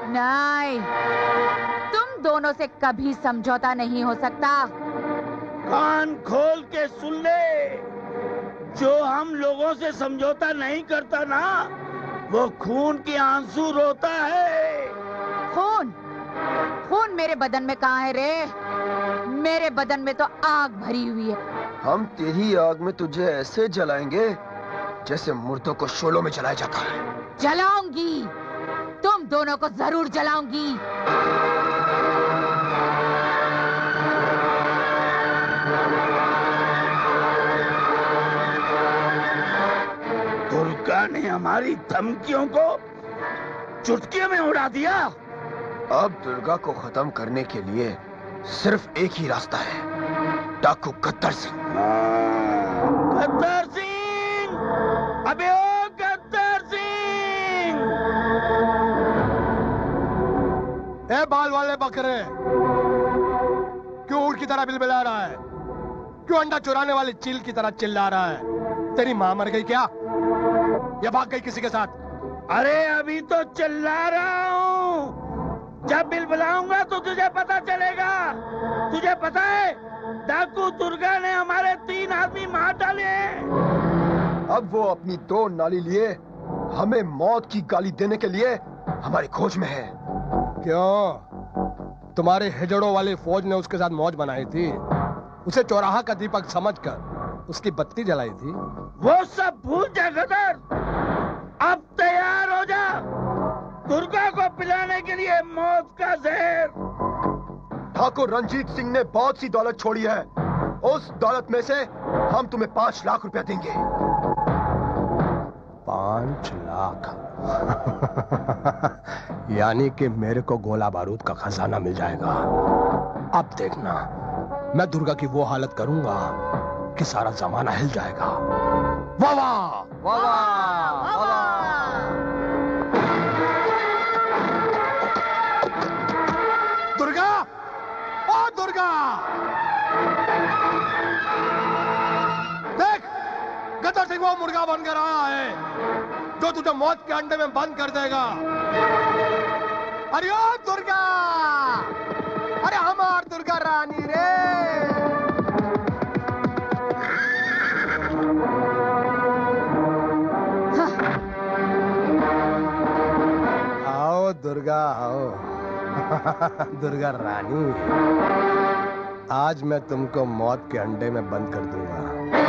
नहीं, तुम दोनों से कभी समझौता नहीं हो सकता। कान खोल के सुन ले, जो हम लोगों से समझौता नहीं करता ना, वो खून के आंसू रोता है। खून? खून मेरे बदन में कहाँ है रे? मेरे बदन में तो आग भरी हुई है। हम तेरी आग में तुझे ऐसे जलाएंगे जैसे मुर्दों को शोलों में जलाया जाता है। जलाऊंगी, तुम दोनों को जरूर जलाऊंगी। दुर्गा ने हमारी धमकियों को चुटकियों में उड़ा दिया। अब दुर्गा को खत्म करने के लिए सिर्फ एक ही रास्ता है, डाकू गद्दर सिंह। गद्दर सिंह! अबे ओ गद्दर सिंह! ए बाल वाले बकरे, क्यों ऊँट की तरह बिलबिला रहा है? क्यों अंडा चुराने वाली चील की तरह चिल्ला रहा है? तेरी माँ मर गई क्या या भाग गई किसी के साथ? अरे अभी तो चिल्ला रहा हूँ, जब बिलबिलाऊंगा तो तुझे पता चलेगा। तुझे पता है डाकू दुर्गा ने हमारे 3 आदमी मार डाले हैं। अब वो अपनी 2 नाली लिए हमें मौत की गाली देने के लिए हमारी खोज में है। क्यों? तुम्हारे हिजड़ों वाली फौज ने उसके साथ मौज बनाई थी, उसे चौराहा का दीपक समझकर उसकी बत्ती जलाई थी। वो सब भूल जा गदर, अब तैयार हो जा दुर्गा को पिलाने के लिए मौत का जहर। ठाकुर रंजीत सिंह ने बहुत सी दौलत छोड़ी है, उस दौलत में से हम तुम्हें 5 लाख रुपया देंगे। 5 लाख? यानी कि मेरे को गोला बारूद का खजाना मिल जाएगा। अब देखना, मैं दुर्गा की वो हालत करूंगा कि सारा जमाना हिल जाएगा। वाह वाह वाह वाह वाह। दुर्गा, ओ दुर्गा, देख, गदर सिंह वो मुर्गा बनकर आया है जो तुझे मौत के अंडे में बंद कर देगा। अरे ओ दुर्गा, अरे हमार दुर्गा रानी रे। आओ दुर्गा आओ। दुर्गा रानी, आज मैं तुमको मौत के अंडे में बंद कर दूंगा।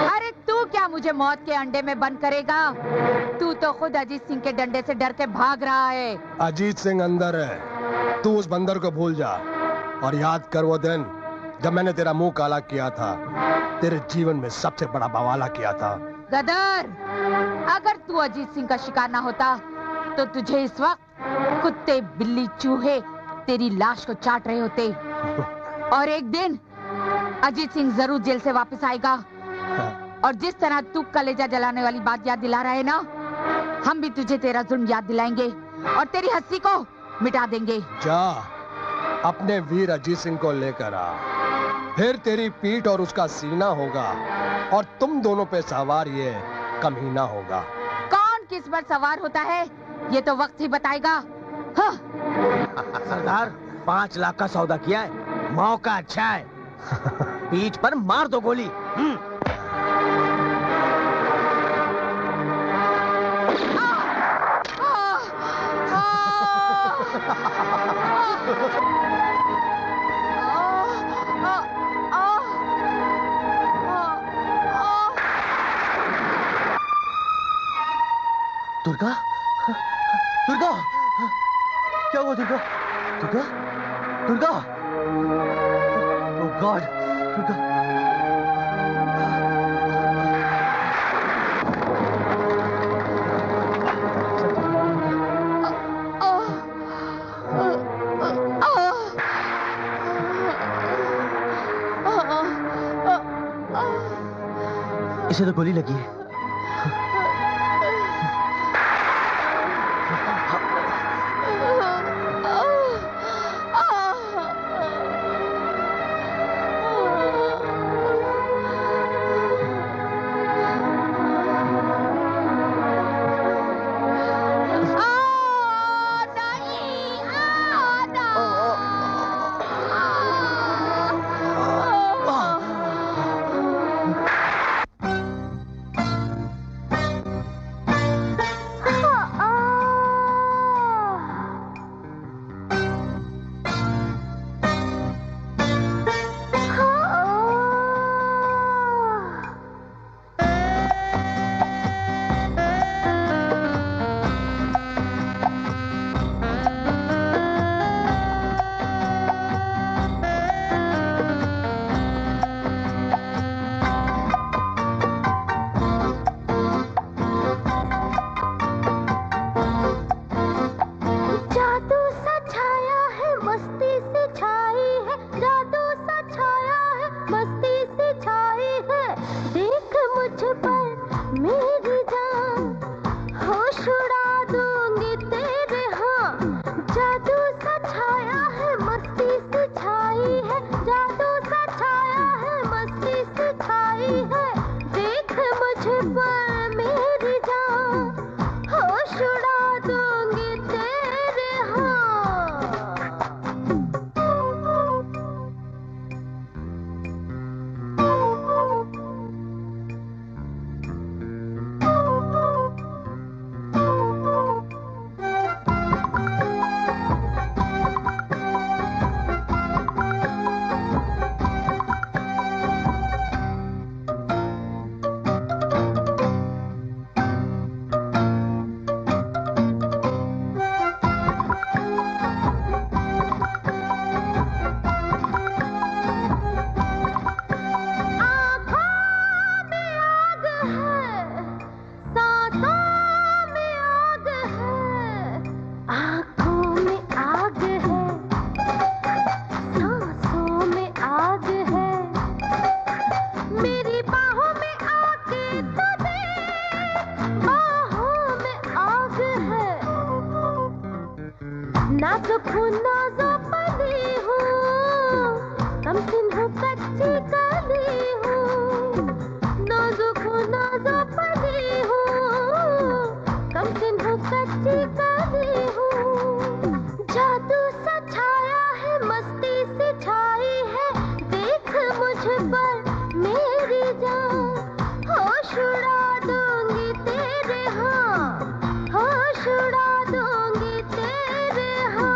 अरे तू क्या मुझे मौत के अंडे में बंद करेगा? तू तो खुद अजीत सिंह के डंडे से डर के भाग रहा है। अजीत सिंह अंदर है, तू उस बंदर को भूल जा और याद कर वो दिन जब मैंने तेरा मुंह काला किया था, तेरे जीवन में सबसे बड़ा बवाला किया था। गदर, अगर तू अजीत सिंह का शिकार ना होता तो तुझे इस वक्त कुत्ते बिल्ली चूहे तेरी लाश को चाट रहे होते। और एक दिन अजीत सिंह जरूर जेल से वापस आएगा और जिस तरह तू कलेजा जलाने वाली बात याद दिला रहा है ना, हम भी तुझे तेरा जुर्म याद दिलाएंगे और तेरी हंसी को मिटा देंगे। जा अपने वीर अजीत सिंह को लेकर आ, फिर तेरी पीठ और उसका सीना होगा और तुम दोनों पे सवार ये कमीना होगा। कौन किस पर सवार होता है ये तो वक्त ही बताएगा। हाँ। सरदार, 5 लाख का सौदा किया है, मौका अच्छा है। पीठ पर मार दो गोली। दुर्गा, दुर्गा, क्या हुआ दुर्गा? दुर्गा, दुर्गा, ओह गॉड, दुर्गा। इसे तो गोली लगी है। नाजुक हूँ नाजुक पली हूँ, कम सिन हूँ कच्ची कली हूँ। नाजुक हूँ नाजुक पली हूँ, कम सिन हूँ कच्ची कली हूँ। जादू सा छाया है, मस्ती सी छाई है, देख मुझ पर मेरी जान। होश उड़ा दूंगी तेरे, हाँ होश उड़ा दूंगी तेरे, हाँ।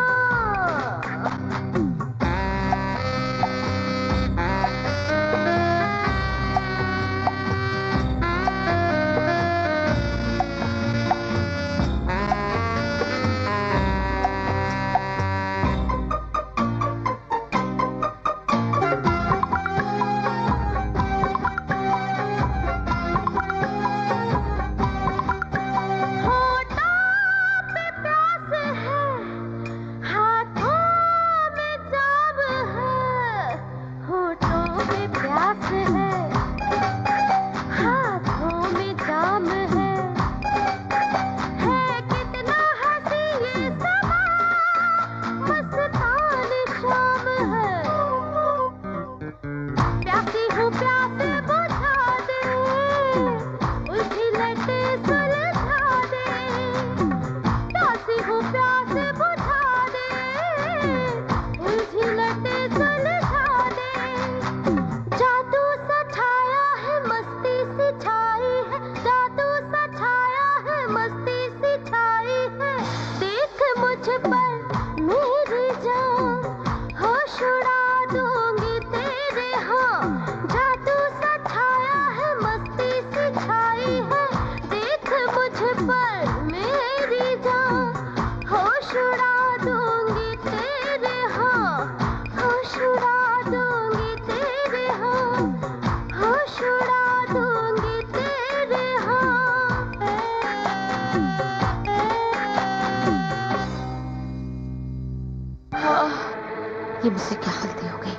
ये मुझसे क्या गलती हो गई?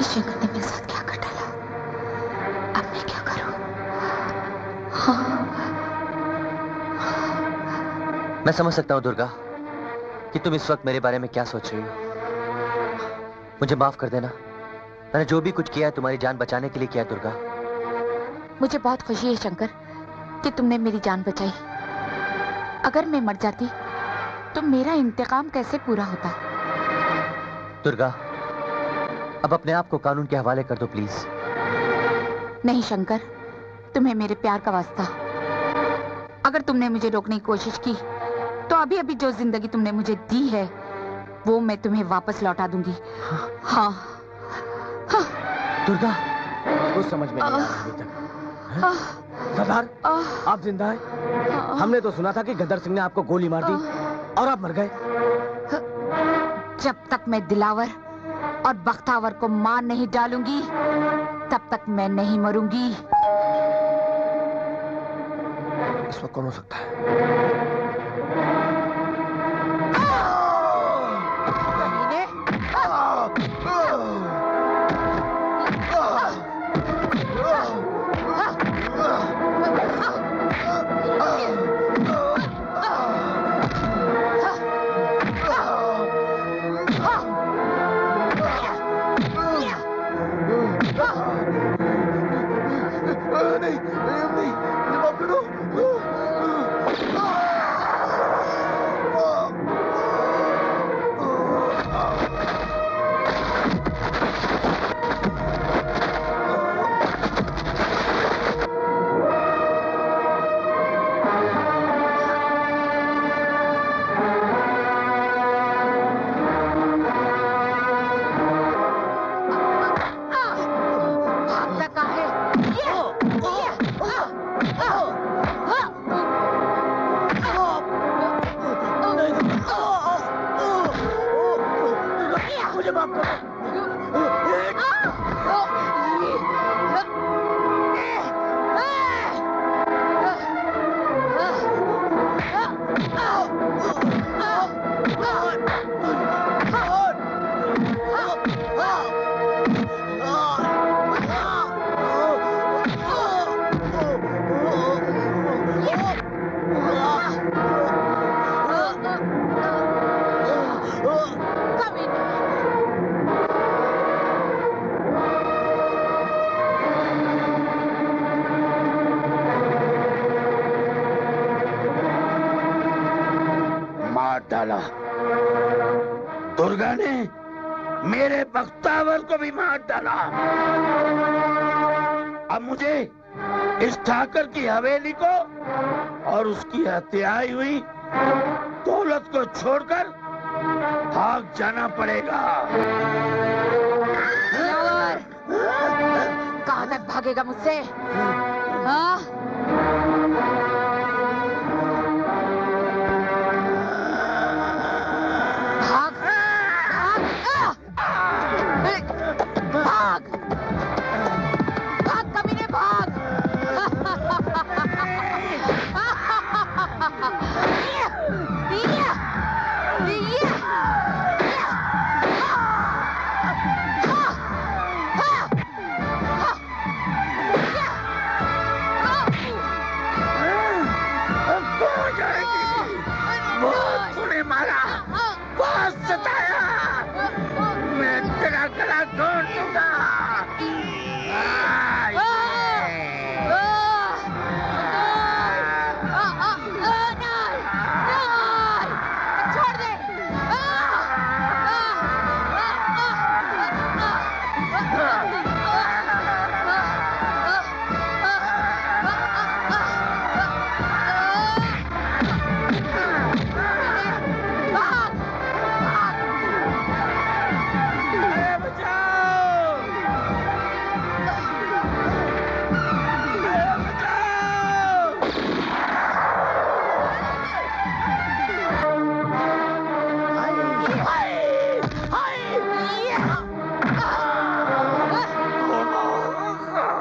इस शंकर ने मेरे साथ क्या कर डाला? अब मैं क्या करूं? मैं समझ सकता हूं दुर्गा कि तुम इस वक्त मेरे बारे में क्या सोच रही हो। मुझे माफ कर देना। मैंने जो भी कुछ किया है तुम्हारी जान बचाने के लिए किया है दुर्गा। मुझे बहुत खुशी है शंकर कि तुमने मेरी जान बचाई। अगर मैं मर जाती तो मेरा इंतकाम कैसे पूरा होता? दुर्गा, अब अपने आप को कानून के हवाले कर दो प्लीज। नहीं शंकर, तुम्हें मेरे प्यार का वास्ता। अगर तुमने मुझे रोकने की कोशिश की तो अभी अभी जो जिंदगी तुमने मुझे दी है वो मैं तुम्हें वापस लौटा दूंगी। हाँ, हाँ। दुर्गा, कुछ समझ में नहीं आ रहा अभी तक। सरदार, आप जिंदा हैं? हमने तो सुना था कि गदर सिंह ने आपको गोली मार दी और आप मर गए। जब तक मैं दिलावर और बख्तावर को मार नहीं डालूंगी तब तक मैं नहीं मरूंगी। इस वक्त कौन हो सकता है? मार डाला। दुर्गा ने मेरे बख्तावर को भी मार डाला। अब मुझे इस ठाकर की हवेली को और उसकी हत्याई हुई दौलत को छोड़कर भाग जाना पड़ेगा। कहाँ तक भागेगा मुझसे? हाँ? भाग, भाग, भाग, भाग कमीने भाग। बहुत तूने मारा, बहुत सताया, मैं तेरा गला तोड़ दूंगा। छोड़ दे।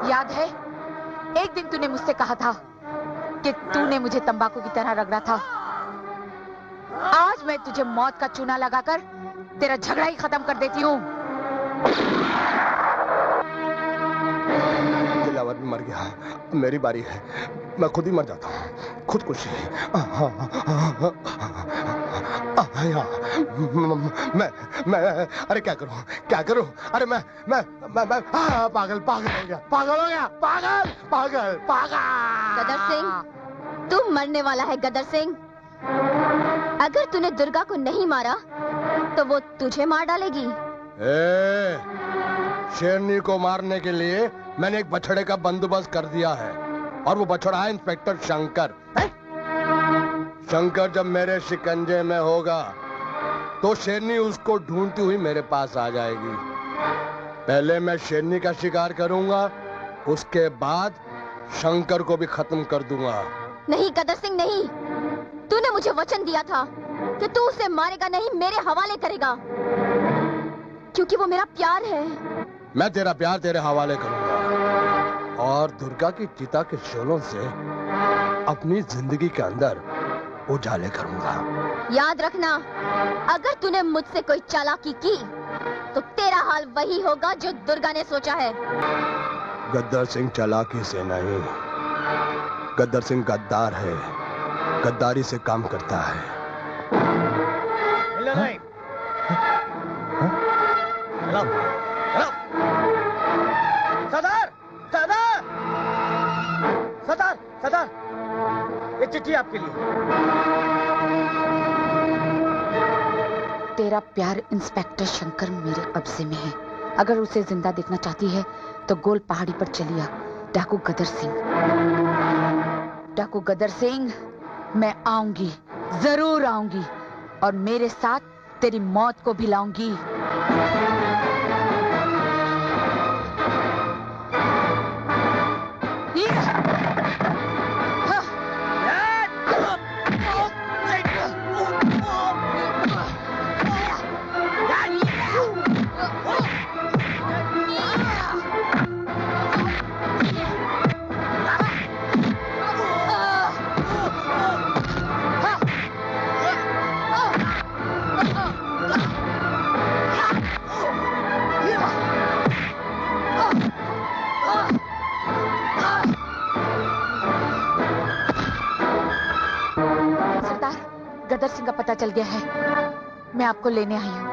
याद है एक दिन तूने मुझसे कहा था कि तूने मुझे तंबाकू की तरह रगड़ा था। आज मैं तुझे मौत का चूना लगाकर तेरा झगड़ा ही खत्म कर देती हूँ। दिलावर भी मर गया, मेरी बारी है, मैं खुद ही मर जाता हूँ, खुदकुशी। मैं अरे क्या करूं? अरे मैं पागल हो गया। गदर सिंह, तू मरने वाला है गदर सिंह। अगर तूने दुर्गा को नहीं मारा तो वो तुझे मार डालेगी। शेरनी को मारने के लिए मैंने एक बछड़े का बंदोबस्त कर दिया है और वो बछड़ा है इंस्पेक्टर शंकर। शंकर जब मेरे शिकंजे में होगा तो शेरनी उसको ढूंढती हुई मेरे पास आ जाएगी। पहले मैं शेरनी का शिकार करूंगा, उसके बाद शंकर को भी खत्म कर दूंगा। नहीं गदर सिंह नहीं, तूने मुझे वचन दिया था कि तू उसे मारेगा नहीं, मेरे हवाले करेगा, क्योंकि वो मेरा प्यार है। मैं तेरा प्यार तेरे हवाले करूंगा और दुर्गा की चिता के शोलों से अपनी जिंदगी के अंदर उजाले करूंगा। याद रखना, अगर तूने मुझसे कोई चालाकी की तो तेरा हाल वही होगा जो दुर्गा ने सोचा है। गद्दर सिंह चालाकी से नहीं, गद्दर सिंह गद्दार है, गद्दारी से काम करता है। नहीं। Hello, hello. सरदार, ये चिट्ठी आपके लिए। तेरा प्यार इंस्पेक्टर शंकर मेरे कब्जे में है। अगर उसे जिंदा देखना चाहती है तो गोल पहाड़ी पर चली आ। डाकू गदर सिंह, डाकू गदर सिंह, मैं आऊंगी, जरूर आऊंगी और मेरे साथ तेरी मौत को भी लाऊंगी। गदर सिंह का पता चल गया है, मैं आपको लेने आई हूँ।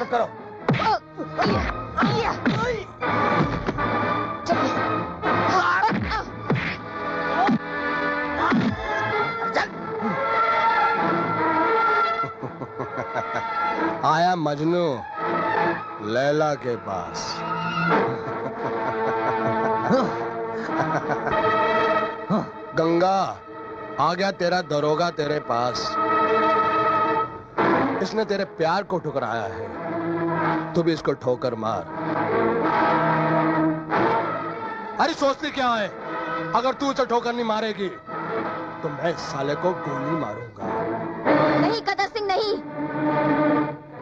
स्टार्ट करो। आया मजनू लैला के पास। गंगा, आ गया तेरा दरोगा तेरे पास। इसने तेरे प्यार को ठुकराया है, तू भी इसको ठोकर मार। अरे सोचती क्या है, अगर तू उसे ठोकर नहीं मारेगी तो मैं इस साले को गोली मारूंगा। नहीं कदर सिंह नहीं,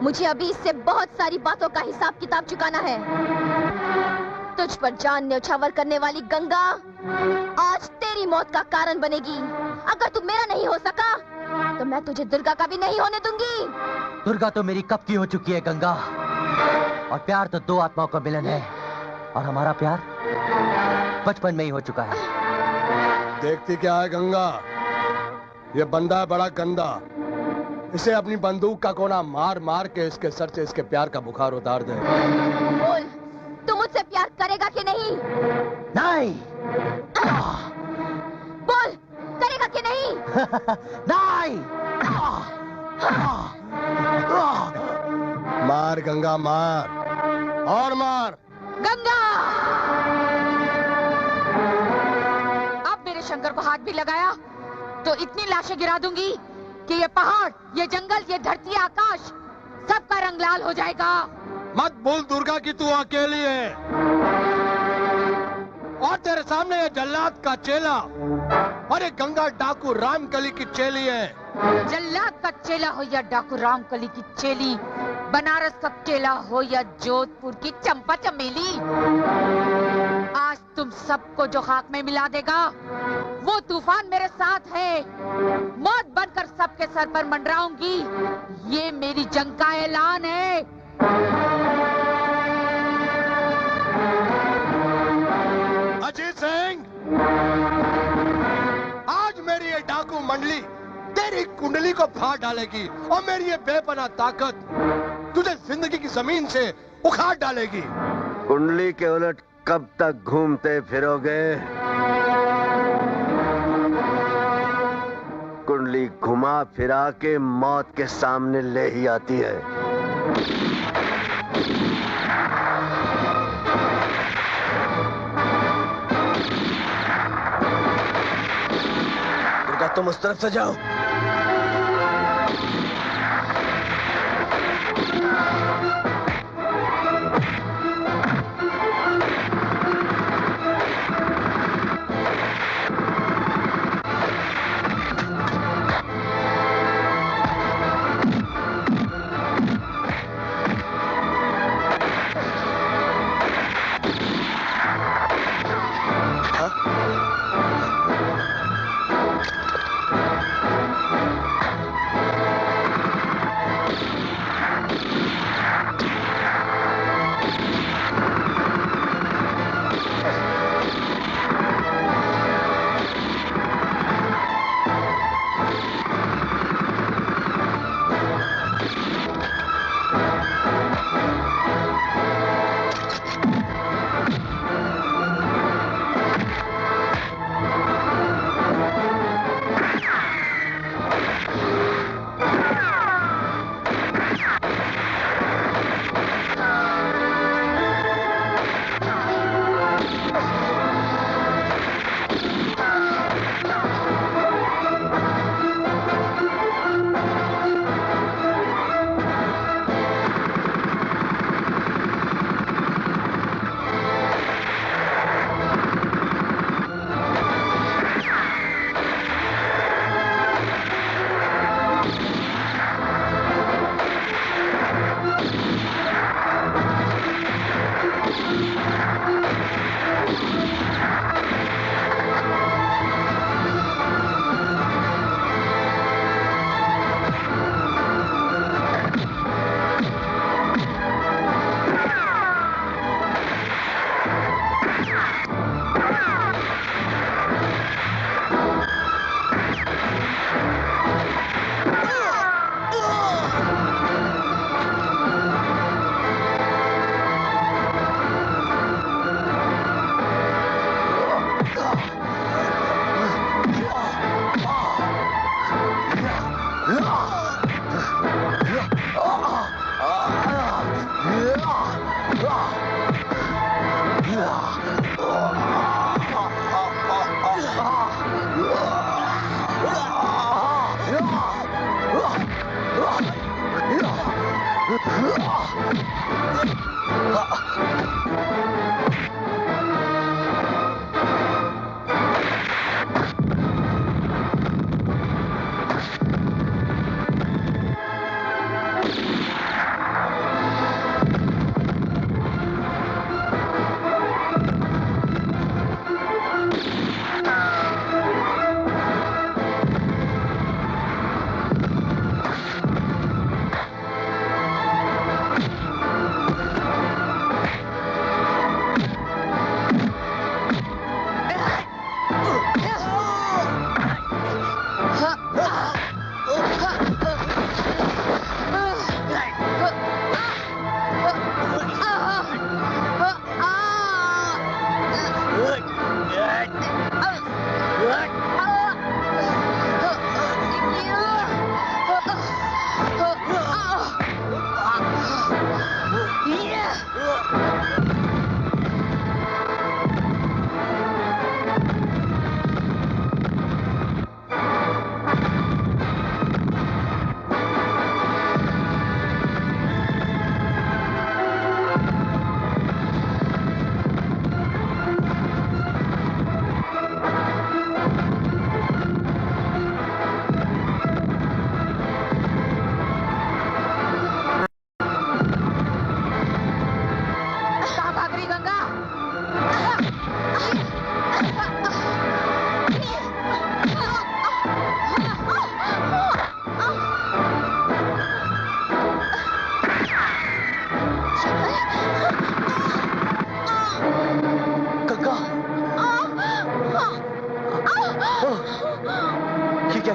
मुझे अभी इससे बहुत सारी बातों का हिसाब किताब चुकाना है। तुझ पर जान न्यौछावर करने वाली गंगा आज तेरी मौत का कारण बनेगी। अगर तू मेरा नहीं हो सका तो मैं तुझे दुर्गा का भी नहीं होने दूंगी। दुर्गा तो मेरी कब की हो चुकी है गंगा, और प्यार तो दो आत्माओं का मिलन है, और हमारा प्यार बचपन में ही हो चुका है। देखती क्या है गंगा, ये बंदा है बड़ा गंदा। इसे अपनी बंदूक का कोना मार मार के इसके सर से इसके प्यार का बुखार उतार दे। बोल, तू मुझसे प्यार करेगा कि नहीं? नहीं। बोल, करेगा कि नहीं? नहीं। मार गंगा मार, और मार। गंगा! अब मेरे शंकर को हाथ भी लगाया तो इतनी लाशें गिरा दूंगी कि ये पहाड़, ये जंगल, ये धरती, आकाश सबका रंग लाल हो जाएगा। मत भूल दुर्गा की तू अकेली है, और तेरे सामने ये जल्लाद का चेला और ये गंगा डाकू रामकली की चेली है। जल्लाद का चेला हो या डाकू रामकली की चेली, बनारस का चेला हो या जोधपुर की चंपा चमेली, आज तुम सबको जो खाक में मिला देगा वो तूफान मेरे साथ है। मौत बनकर सबके सर पर मंडराऊंगी, ये मेरी जंग का ऐलान है। अजीत सिंह, आज मेरी ये डाकू मंडली तेरी कुंडली को फाड़ डालेगी, और मेरी ये बेपनाह ताकत तुझे जिंदगी की जमीन से उखाड़ डालेगी। कुंडली के उलट कब तक घूमते फिरोगे? कुंडली घुमा फिरा के मौत के सामने ले ही आती है। दुर्गा, तुम उस तरफ से जाओ।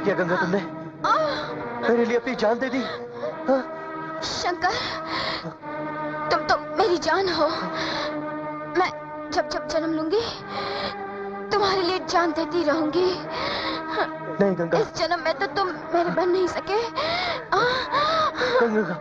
किया गंगा तुमने? मेरे लिए अपनी जान दे दी? शंकर, तुम तो मेरी जान हो। मैं जब जब जन्म लूंगी तुम्हारे लिए जान देती रहूंगी। नहीं गंगा, इस जन्म में तो तुम मेरे बन नहीं सके। गंगा, गंगा।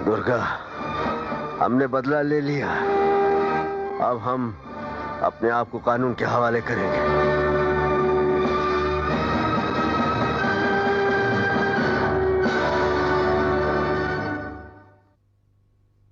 दुर्गा, हमने बदला ले लिया। अब हम अपने आप को कानून के हवाले करेंगे।